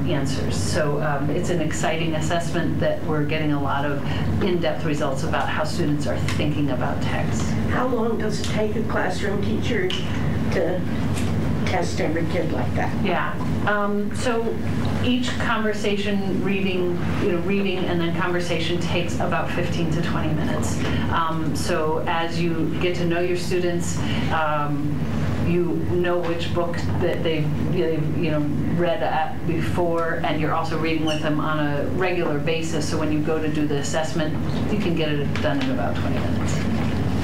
answers. So it's an exciting assessment that we're getting a lot of in-depth results about how students are thinking about text. How long does it take a classroom teacher to test every kid like that? Yeah. So each conversation, reading and then conversation takes about 15 to 20 minutes. So as you get to know your students, you know which book that they've read at before, and you're also reading with them on a regular basis. So when you go to do the assessment, you can get it done in about 20 minutes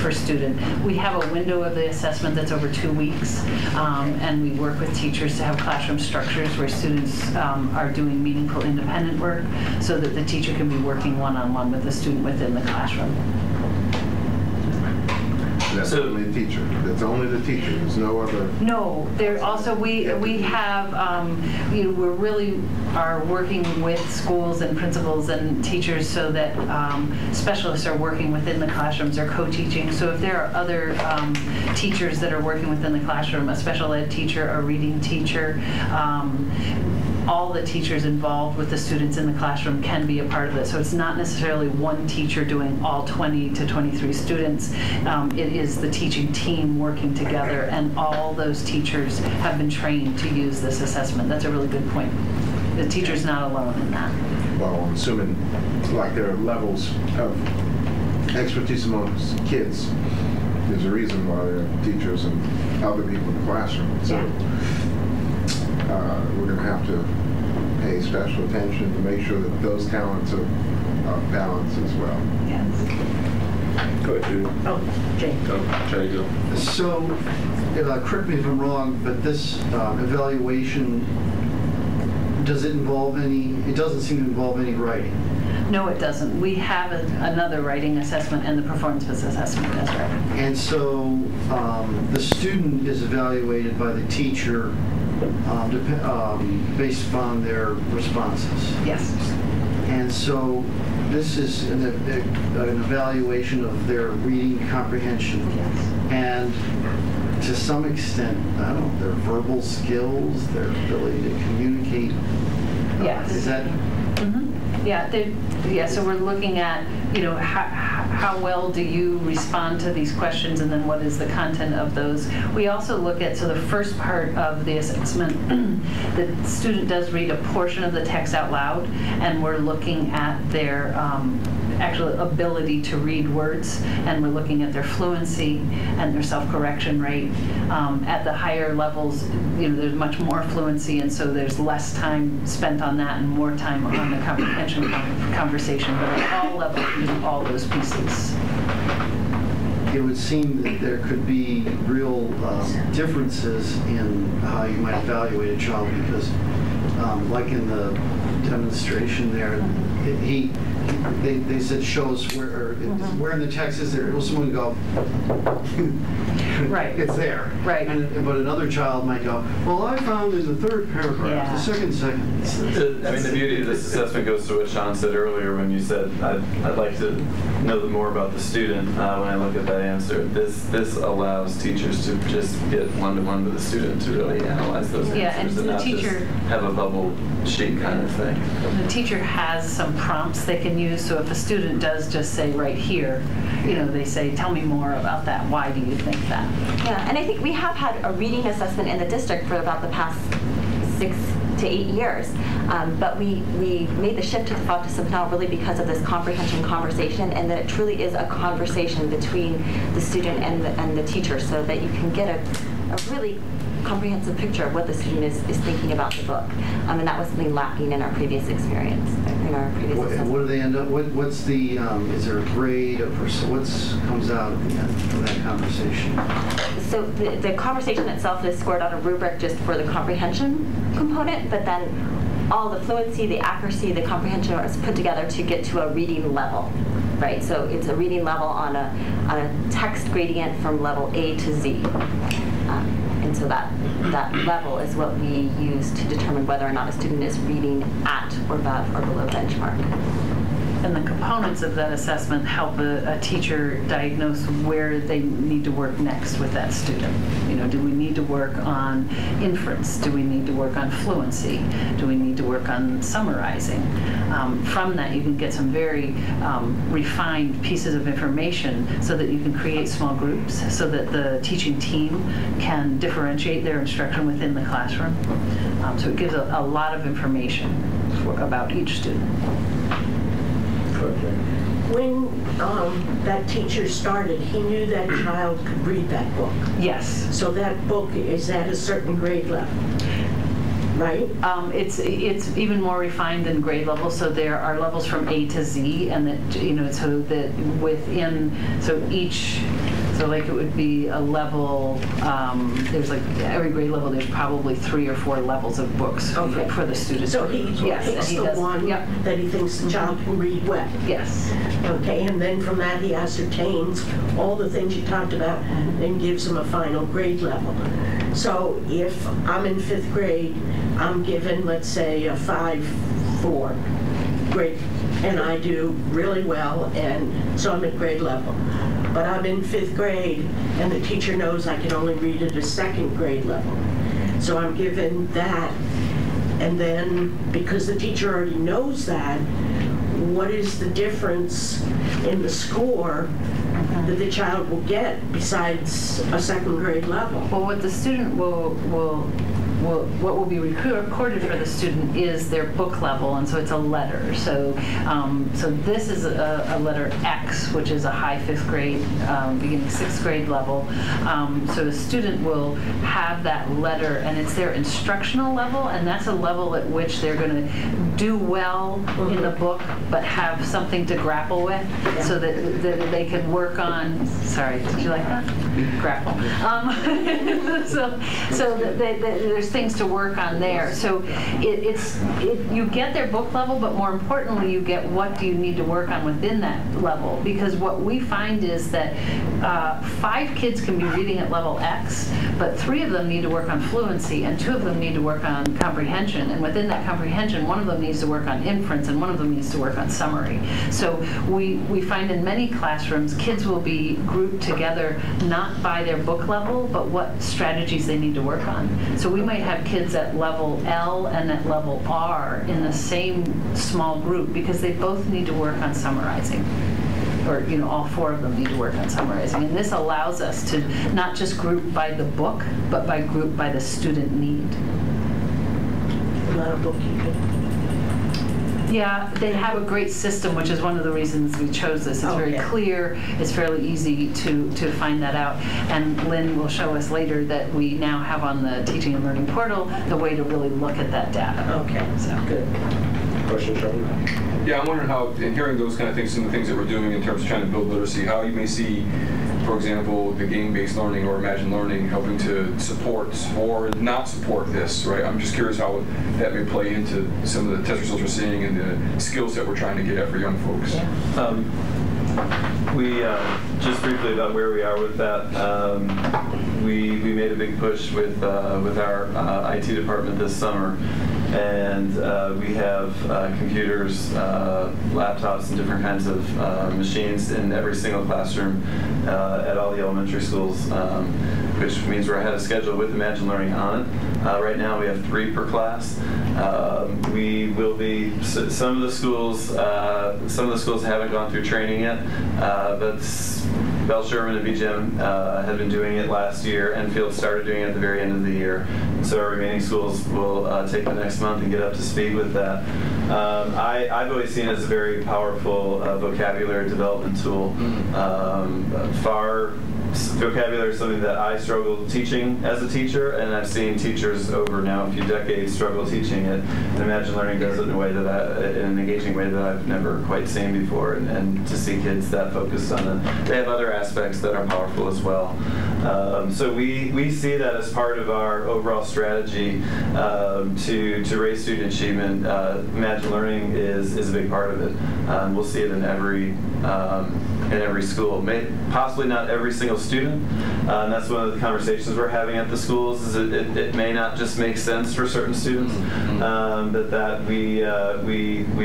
per student. We have a window of the assessment that's over 2 weeks, and we work with teachers to have classroom structures where students are doing meaningful independent work so that the teacher can be working one-on-one with the student within the classroom. That's only the teacher. That's only the teacher. There's no other. No, there also we have we really are working with schools and principals and teachers so that specialists are working within the classrooms or co-teaching. So if there are other teachers that are working within the classroom, a special ed teacher, a reading teacher, all the teachers involved with the students in the classroom can be a part of it. So it's not necessarily one teacher doing all 20 to 23 students. It is the teaching team working together, and all those teachers have been trained to use this assessment. That's a really good point. The teacher's not alone in that. Well, I'm assuming like there are levels of expertise amongst kids. There's a reason why there are teachers and other people in the classroom. So we're going to have to pay special attention to make sure that those talents are balanced as well. Yes. Go ahead, Judy. Oh, Jay. Jay, go. So, correct me if I'm wrong, but this evaluation, does it involve any, it doesn't seem to involve any writing. No, it doesn't. We have another writing assessment and the performance-based assessment as writing. And so the student is evaluated by the teacher based upon their responses. Yes. And so this is an evaluation of their reading comprehension. Yes. And to some extent, I don't know, their verbal skills, their ability to communicate. Yes. Is that? Mm-hmm. Yeah, so we're looking at, how well do you respond to these questions, and then what is the content of those. We also look at, so the first part of the assessment, the student does read a portion of the text out loud, and we're looking at their actual ability to read words, and we're looking at their fluency and their self-correction rate. At the higher levels, there's much more fluency, and so there's less time spent on that and more time on the comprehension conversation. But at all levels, we do all those pieces. It would seem that there could be real differences in how you might evaluate a child, because like in the demonstration there, they said show us where in the text is there. Well, someone would go, right, it's there. Right. But another child might go, well, I found in the third paragraph, the second sentence. I mean, the beauty of this assessment goes to what Sean said earlier when you said, I'd like to know more about the student when I look at that answer. This allows teachers to just get one-to-one with the student to really analyze those answers and not just have a bubble sheet kind of thing. The teacher has some prompts they can use, so if a student does just say right here, they say, tell me more about that. Why do you think that? Yeah, and I think we have had a reading assessment in the district for about the past 6 to 8 years. But we made the shift to the thought system now really because of this comprehension conversation, and that it truly is a conversation between the student and the teacher, so that you can get a really comprehensive picture of what the student is thinking about the book. And that was something lacking in our previous experience, in our previous assessment. What do they end up, what's the, is there a grade, what comes out at the end from that conversation? So the conversation itself is scored on a rubric just for the comprehension component, but then all the fluency, the accuracy, the comprehension is put together to get to a reading level. right? So it's a reading level on a text gradient from level A to Z. And so that level is what we use to determine whether or not a student is reading at or above or below benchmark. And the components of that assessment help a teacher diagnose where they need to work next with that student. You know, do we need to work on inference? Do we need to work on fluency? Do we need to work on summarizing? From that, you can get some very refined pieces of information so that you can create small groups so that the teaching team can differentiate their instruction within the classroom. So it gives a lot of information about each student. When that teacher started, he knew that child could read that book. Yes. So that book is at a certain grade level, right? It's even more refined than grade level. So there are levels from A to Z, and that, you know, so that within, so each. So like it would be a level, there's like every grade level, there's probably 3 or 4 levels of books for the students. So he picks the one that he thinks the child can read well. Yes. Okay, and then from that he ascertains all the things you talked about and gives them a final grade level. So if I'm in 5th grade, I'm given, let's say, a 5-4 grade, and I do really well, and so I'm at grade level. But I'm in 5th grade, and the teacher knows I can only read at a 2nd grade level. So I'm given that, and then because the teacher already knows that, what is the difference in the score that the child will get besides a 2nd grade level? Well, what the student what will be recorded for the student is their book level, and so it's a letter. So, so this is a letter X, which is a high 5th grade, beginning 6th grade level. So the student will have that letter, and it's their instructional level, and that's a level at which they're going to do well in the book, but have something to grapple with, so that they can work on. Sorry, did you like that? Grapple. So there's things to work on there. So you get their book level, but more importantly, you get what do you need to work on within that level. Because what we find is that 5 kids can be reading at level X, but 3 of them need to work on fluency, and 2 of them need to work on comprehension. And within that comprehension, 1 of them needs to work on inference, and 1 of them needs to work on summary. So we find in many classrooms, kids will be grouped together not by their book level, but what strategies they need to work on. So we might have kids at level L and at level R in the same small group because they both need to work on summarizing. Or, you know, all 4 of them need to work on summarizing. And this allows us to not just group by the book, but by group by the student need. A lot of bookkeeping. Yeah, they have a great system, which is one of the reasons we chose this. It's very clear. It's fairly easy to find that out. And Lynn will show us later that we now have on the Teaching and Learning portal the way to really look at that data. Okay, so good. Question, Sean? Yeah, I'm wondering how, in hearing those kind of things, some of the things that we're doing in terms of trying to build literacy, how you may see, for example, the game-based learning or Imagine Learning helping to support or not support this, right? I'm just curious how that may play into some of the test results we're seeing and the skills that we're trying to get at for young folks. We, just briefly about where we are with that, we made a big push with our IT department this summer. And we have computers, laptops, and different kinds of machines in every single classroom at all the elementary schools, which means we're ahead of schedule with Imagine Learning on it. Right now we have 3 per class. We will be, some of the schools haven't gone through training yet, but Bell Sherman and BGM had been doing it last year. Enfield started doing it at the very end of the year. So our remaining schools will take the next month and get up to speed with that. I've always seen it as a very powerful vocabulary development tool. Vocabulary is something that I struggled teaching as a teacher, and I've seen teachers over now a few decades struggle teaching it. And Imagine Learning does it in a way that in an engaging way that I've never quite seen before. And to see kids that focused on it, they have other aspects that are powerful as well. So we see that as part of our overall strategy to raise student achievement. Imagine Learning is a big part of it. We'll see it in every school. Possibly not every single student. And that's one of the conversations we're having at the schools. Is it may not just make sense for certain students, but that we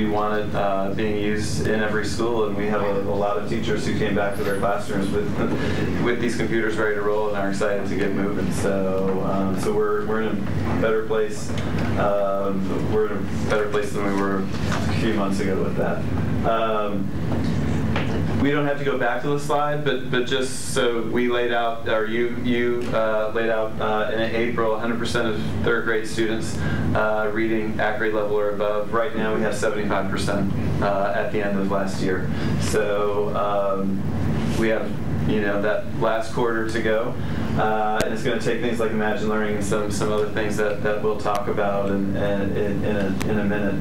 want it being used in every school. And we have a lot of teachers who came back to their classrooms with these computers ready to roll and are excited to get moving. So we're in a better place. We're in a better place than we were a few months ago with that. We don't have to go back to the slide, but just so we laid out, or you laid out in April, 100% of third grade students reading at grade level or above. Right now we have 75% at the end of last year. So we have that last quarter to go. And it's going to take things like Imagine Learning and some other things that we'll talk about in a minute.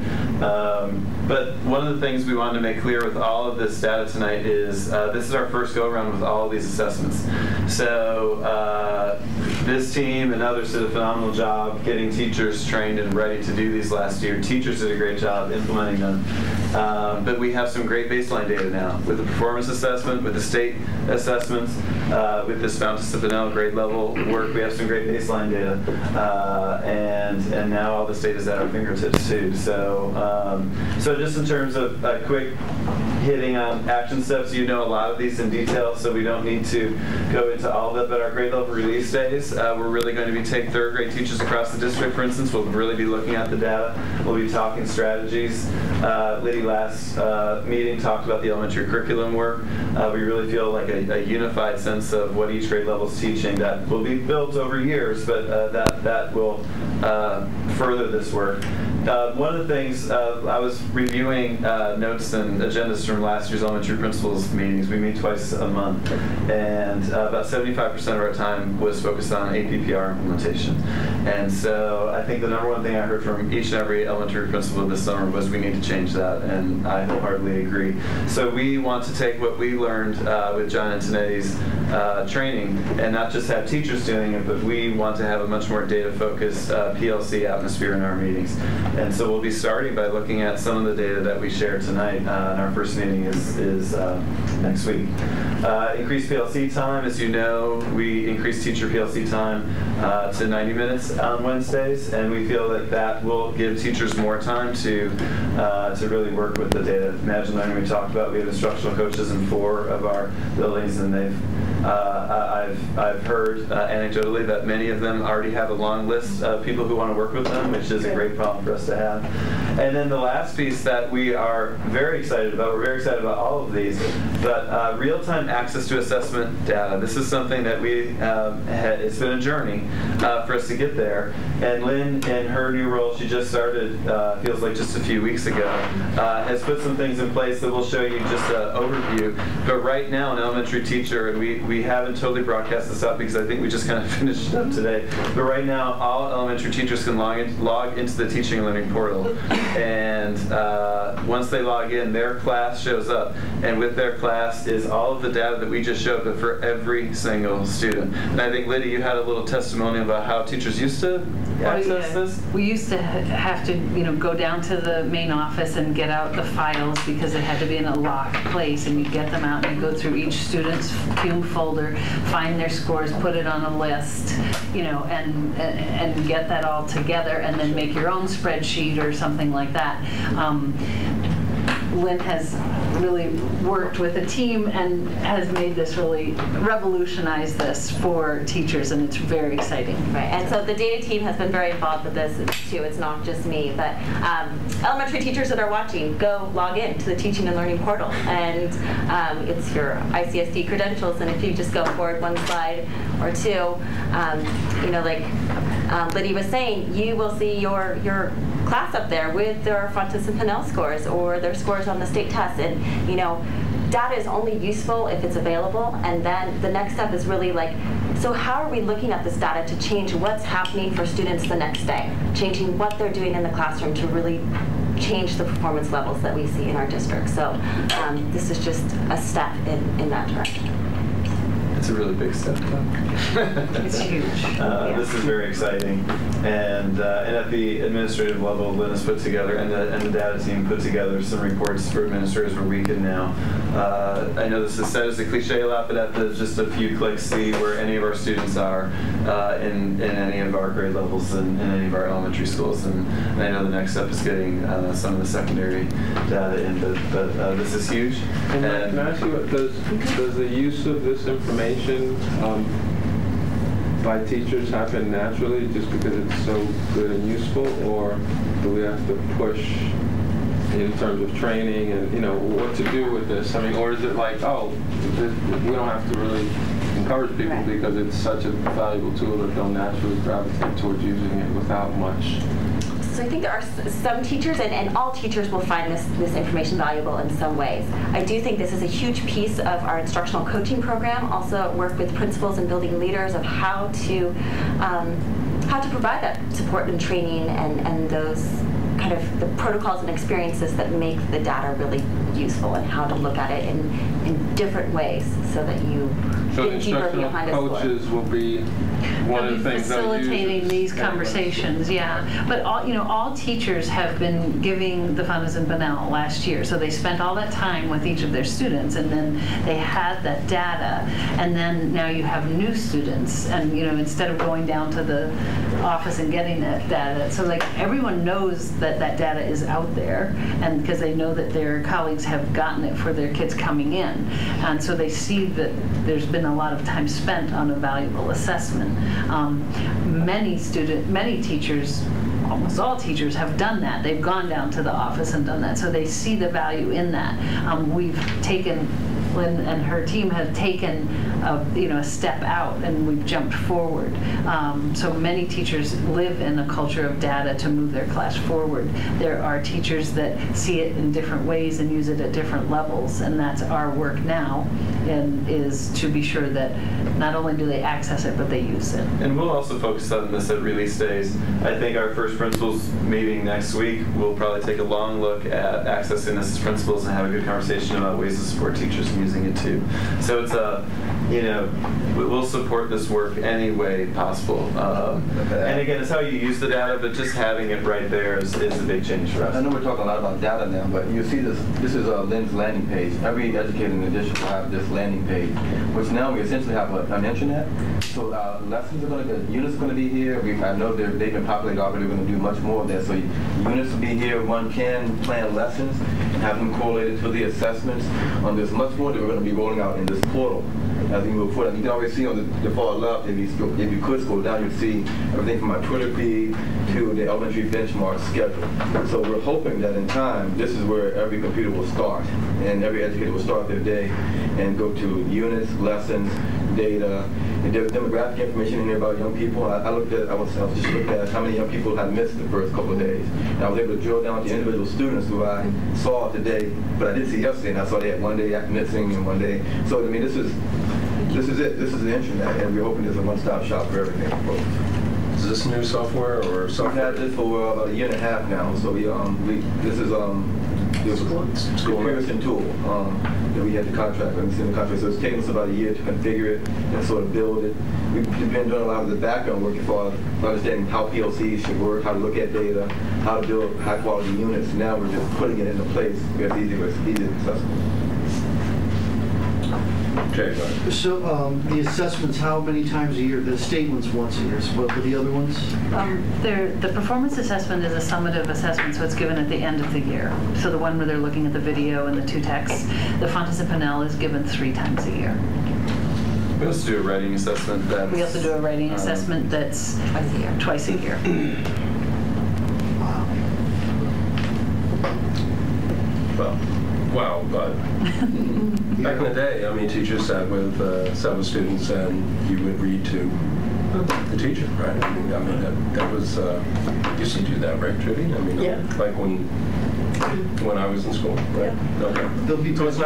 But one of the things we wanted to make clear with all of this data tonight is this is our first go-around with all of these assessments. So this team and others did a phenomenal job getting teachers trained and ready to do these last year. Teachers did a great job implementing them. But we have some great baseline data now with the performance assessment, with the state assessments, with this Fountas to Pinnell grade level work. We have some great baseline data, and now all this data is at our fingertips too. So just in terms of a quick hitting on action steps, a lot of these in detail, so we don't need to go into all of it. But our grade level release days, we're really going to be taking third grade teachers across the district, for instance. We'll really be looking at the data. We'll be talking strategies. Liddy last meeting talked about the elementary curriculum work. We really feel like a unified sense of what each grade level is teaching that will be built over years, but that will further this work. One of the things, I was reviewing notes and agendas from last year's elementary principals meetings. We meet twice a month, and about 75% of our time was focused on APPR implementation. And so I think the number one thing I heard from each and every elementary principal this summer was we need to change that, and I wholeheartedly agree. So we want to take what we learned with John Antonetti's training and not just have teachers doing it, but we want to have a much more data-focused PLC atmosphere in our meetings. And so we'll be starting by looking at some of the data that we shared tonight. And our first meeting is next week. Increased PLC time, as you know, we increased teacher PLC time to 90 minutes on Wednesdays, and we feel that will give teachers more time to really work with the data. Imagine Learning we talked about, we have instructional coaches in 4 of our buildings, and they've I've heard anecdotally that many of them already have a long list of people who want to work with them, which is a great problem for us to have. And then the last piece that we are very excited about, we're very excited about all of these, but real-time access to assessment data. This is something that it's been a journey for us to get there. And Lynn, in her new role, she just started, feels like just a few weeks ago, has put some things in place that will show you just an overview. But right now, an elementary teacher, and we haven't totally broadcast this out because I think we just kind of finished up today, but right now, all elementary teachers can log into the Teaching and Learning portal. And once they log in, their class shows up. And with their class is all of the data that we just showed, but for every single student. And I think, Lydia, you had a little testimony about how teachers used to access this? We used to have to, go down to the main office and get out the files because it had to be in a locked place, and you get them out and you go through each student's Fume folder, find their scores, put it on a list, and get that all together, and then make your own spreadsheet or something like that. Lynn has really worked with a team and has made this really revolutionize this for teachers, and it's very exciting. Right, and so the data team has been very involved with this too. It's not just me, but elementary teachers that are watching, go log in to the Teaching and Learning portal, and it's your ICSD credentials, and if you just go forward one slide or two, like Lydia was saying, you will see your class up there with their Fountas and Pinnell scores or their scores on the state tests. And data is only useful if it's available, and then the next step is really so how are we looking at this data to change what's happening for students the next day, changing what they're doing in the classroom to really change the performance levels that we see in our district. So this is just a step in that direction. It's a a really big step. It's huge. This is very exciting. And at the administrative level, Lynn has put together, and the data team put together some reports for administrators where we can now, I know this is said as a cliche a lot, but at just a few clicks see where any of our students are in any of our grade levels in any of our elementary schools. And I know the next step is getting some of the secondary data in, but this is huge. And can I ask you, does the use of this information by teachers happen naturally just because it's so good and useful, or do we have to push in terms of training and, you know, what to do with this? I mean, or is it like, oh, we don't have to really encourage people because it's such a valuable tool that they'll naturally gravitate towards using it without much? So I think there are some teachers, and all teachers will find this information valuable in some ways. I do think this is a huge piece of our instructional coaching program. Also work with principals and building leaders of how to provide that support and training and those kind of the protocols and experiences that make the data really useful, and how to look at it in different ways so that you get deeper behind a score. Coaches will be one of the things facilitating these conversations, yeah. But all teachers have been giving the Fountas and Bunnell last year, so they spent all that time with each of their students, and then they had that data, and then now you have new students, and instead of going down to the office and getting that data, so like everyone knows that that data is out there, and because they know that their colleagues have gotten it for their kids coming in, and so they see that there's been a lot of time spent on a valuable assessment. Many teachers, almost all teachers have done that. They've gone down to the office and done that, so they see the value in that. Lynn and her team have taken a step out, and we've jumped forward. So many teachers live in a culture of data to move their class forward. There are teachers that see it in different ways and use it at different levels, and that's our work now, and is to be sure that not only do they access it, but they use it. And we'll also focus on this at release days. I think our first principals meeting next week, we'll probably take a long look at accessing this as principals and have a good conversation about ways to support teachers in using it too. So it's we'll support this work any way possible. And again, it's how you use the data, but just having it right there is a big change for us. I know we're talking a lot about data now, but you see this is Lynn's landing page. Every educator in the district will have this landing page, which now we essentially have an intranet. So lessons are going to units are going to be here. I know they've been populated already. We're going to do much more of that. So units will be here. One can plan lessons and have them correlated to the assessments. There's much more that we're going to be rolling out in this portal as we move forward. And you can always see on the far left, if you could scroll down, you'd see everything from our Twitter feed to the elementary benchmark schedule. So we're hoping that in time, this is where every computer will start, and every educator will start their day and go to units, lessons, data, and there's demographic information in here about young people. I was just looking at how many young people had missed the first couple of days. And I was able to drill down to individual students who I saw today, but I didn't see yesterday, and I saw they had one day missing and one day. So I mean, this is it. This is the intranet, and we're hoping there's a one-stop shop for everything for folks. Is this new software or software? We've had this for about a year and a half now. So this is the Pearson tool that we had the contract. So it's taken us about a year to configure it and sort of build it. We've been doing a lot of the background work for understanding how PLCs should work, how to look at data, how to build high-quality units. Now we're just putting it into place because it's easy and accessible. Okay, so the assessments, how many times a year? The state ones once a year, but the other ones? The performance assessment is a summative assessment, so it's given at the end of the year. So the one where they're looking at the video and the two texts. The Fountas and Bunnell is given 3 times a year. We also do a writing assessment. We also do a writing assessment that's twice a year. Wow, but back in the day, I mean, teachers sat with students, and you would read to the teacher, right? I mean that was used to do that, right, Judy? I mean, like when I was in school, right? Yeah. Okay. So it's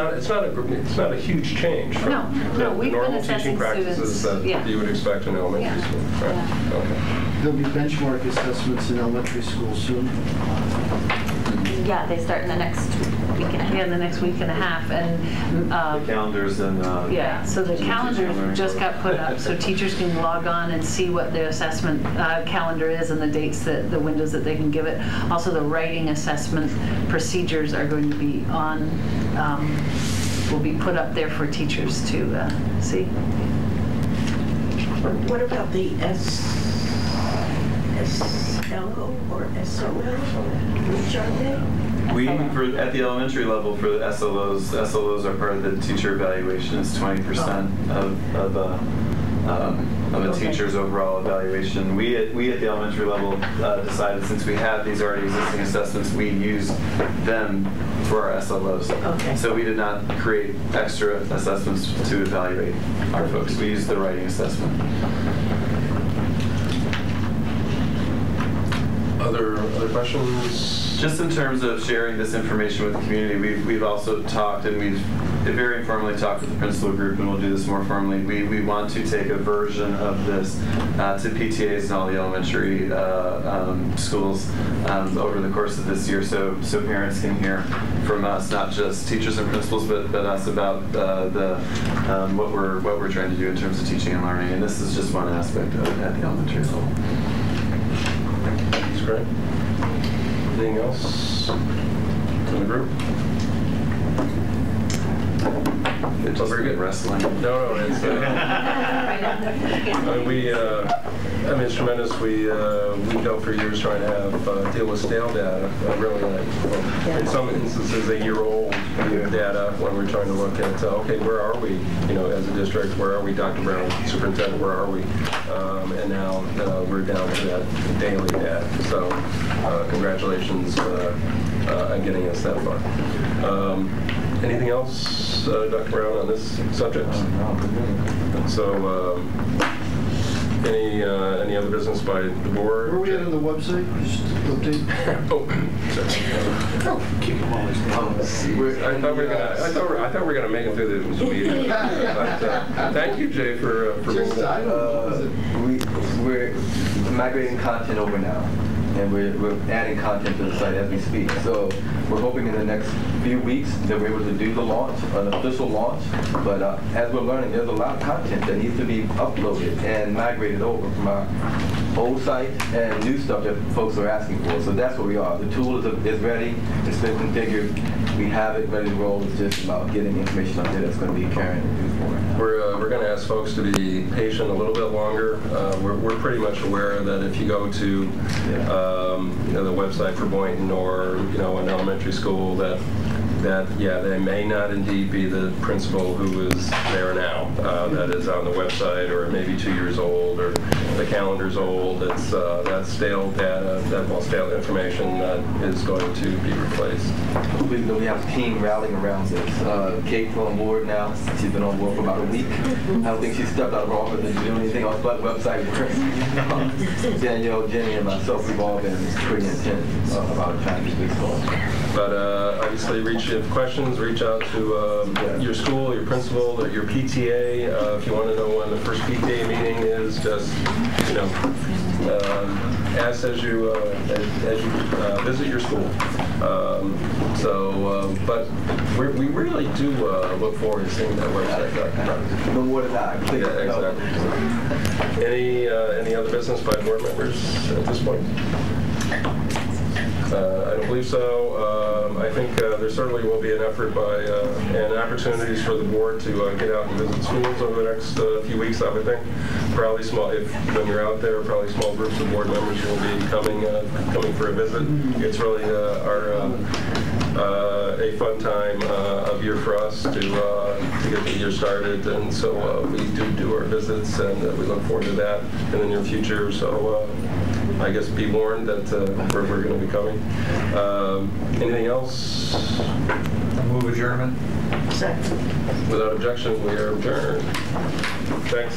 not a huge change from no, the normal teaching practices that you would expect in elementary school, right? Yeah. Okay. There'll be benchmark assessments in elementary school soon. Yeah, they start in the next Yeah, in the next week and a half. And the calendars and yeah, so the calendar just got put up, so teachers can log on and see what their assessment calendar is and the dates, that the windows that they can give it. Also, the writing assessment procedures are going to be on, will be put up there for teachers to see. What about the SLO or SOL? Which are they? At the elementary level, for the SLOs are part of the teacher evaluation. It's 20% of a teacher's overall evaluation. We at the elementary level decided, since we had these already existing assessments, we use them for our SLOs. Okay. So we did not create extra assessments to evaluate our folks. We used the writing assessment. Other questions? Just in terms of sharing this information with the community, we've also talked, and we've very informally talked with the principal group, and we'll do this more formally. We want to take a version of this to PTAs and all the elementary schools over the course of this year, so parents can hear from us, not just teachers and principals, but us about what we're trying to do in terms of teaching and learning. And this is just one aspect of it at the elementary level. That's great. Anything else from the group? It's just very good wrestling. No, it's I mean, it's tremendous. We go for years trying to have deal with stale data. Really, in some instances, a year-old data when we're trying to look at okay, where are we? As a district, where are we? Dr. Brown, superintendent, where are we? And now we're down to that daily data. So, congratulations on getting us that far. Anything else, Dr. Brown, on this subject? So, any other business by the board? Where are we at on the website? Just update. Keep them always I thought we were gonna make it through the meeting. But thank you, Jay, for bringing that. We're migrating content over now, and we're adding content to the site as we speak. So we're hoping in the next few weeks that we're able to do the launch, an official launch. But as we're learning, there's a lot of content that needs to be uploaded and migrated over from our old site and new stuff that folks are asking for. So that's where we are. The tool is ready. It's been configured. We have it ready to roll. It's just about getting the information up there that's going to be carrying it through for it. We're going to ask folks to be patient a little bit longer. We're pretty much aware that if you go to the website for Boynton or an elementary school, that they may not indeed be the principal who is there now. That is on the website, or maybe 2 years old, or the calendar's old. It's that's stale data, stale information that is going to be replaced. We have a team rallying around this. Kate's on board now. She's been on board for about a week. I don't think she's stepped out of her office and doing anything else but website work. Danielle, Jenny, and myself, we've all been pretty intense about trying to get this going. But obviously, if you have questions, reach out to your school, your principal, or your PTA. If you want to know when the first PTA meeting is, just ask as you visit your school. But we really do look forward to seeing that website. No more than that. Yeah, exactly. Any other business by board members at this point? I don't believe so. I think there certainly will be an effort and opportunities for the board to get out and visit schools over the next few weeks, I would think. Probably when you're out there, probably small groups of board members will be coming for a visit. It's really a fun time of year for us to get the year started, and so we do our visits, and we look forward to that in the near future. So I guess be warned that we're going to be coming. Anything else? Move adjournment. Second. Without objection, we are adjourned. Thanks.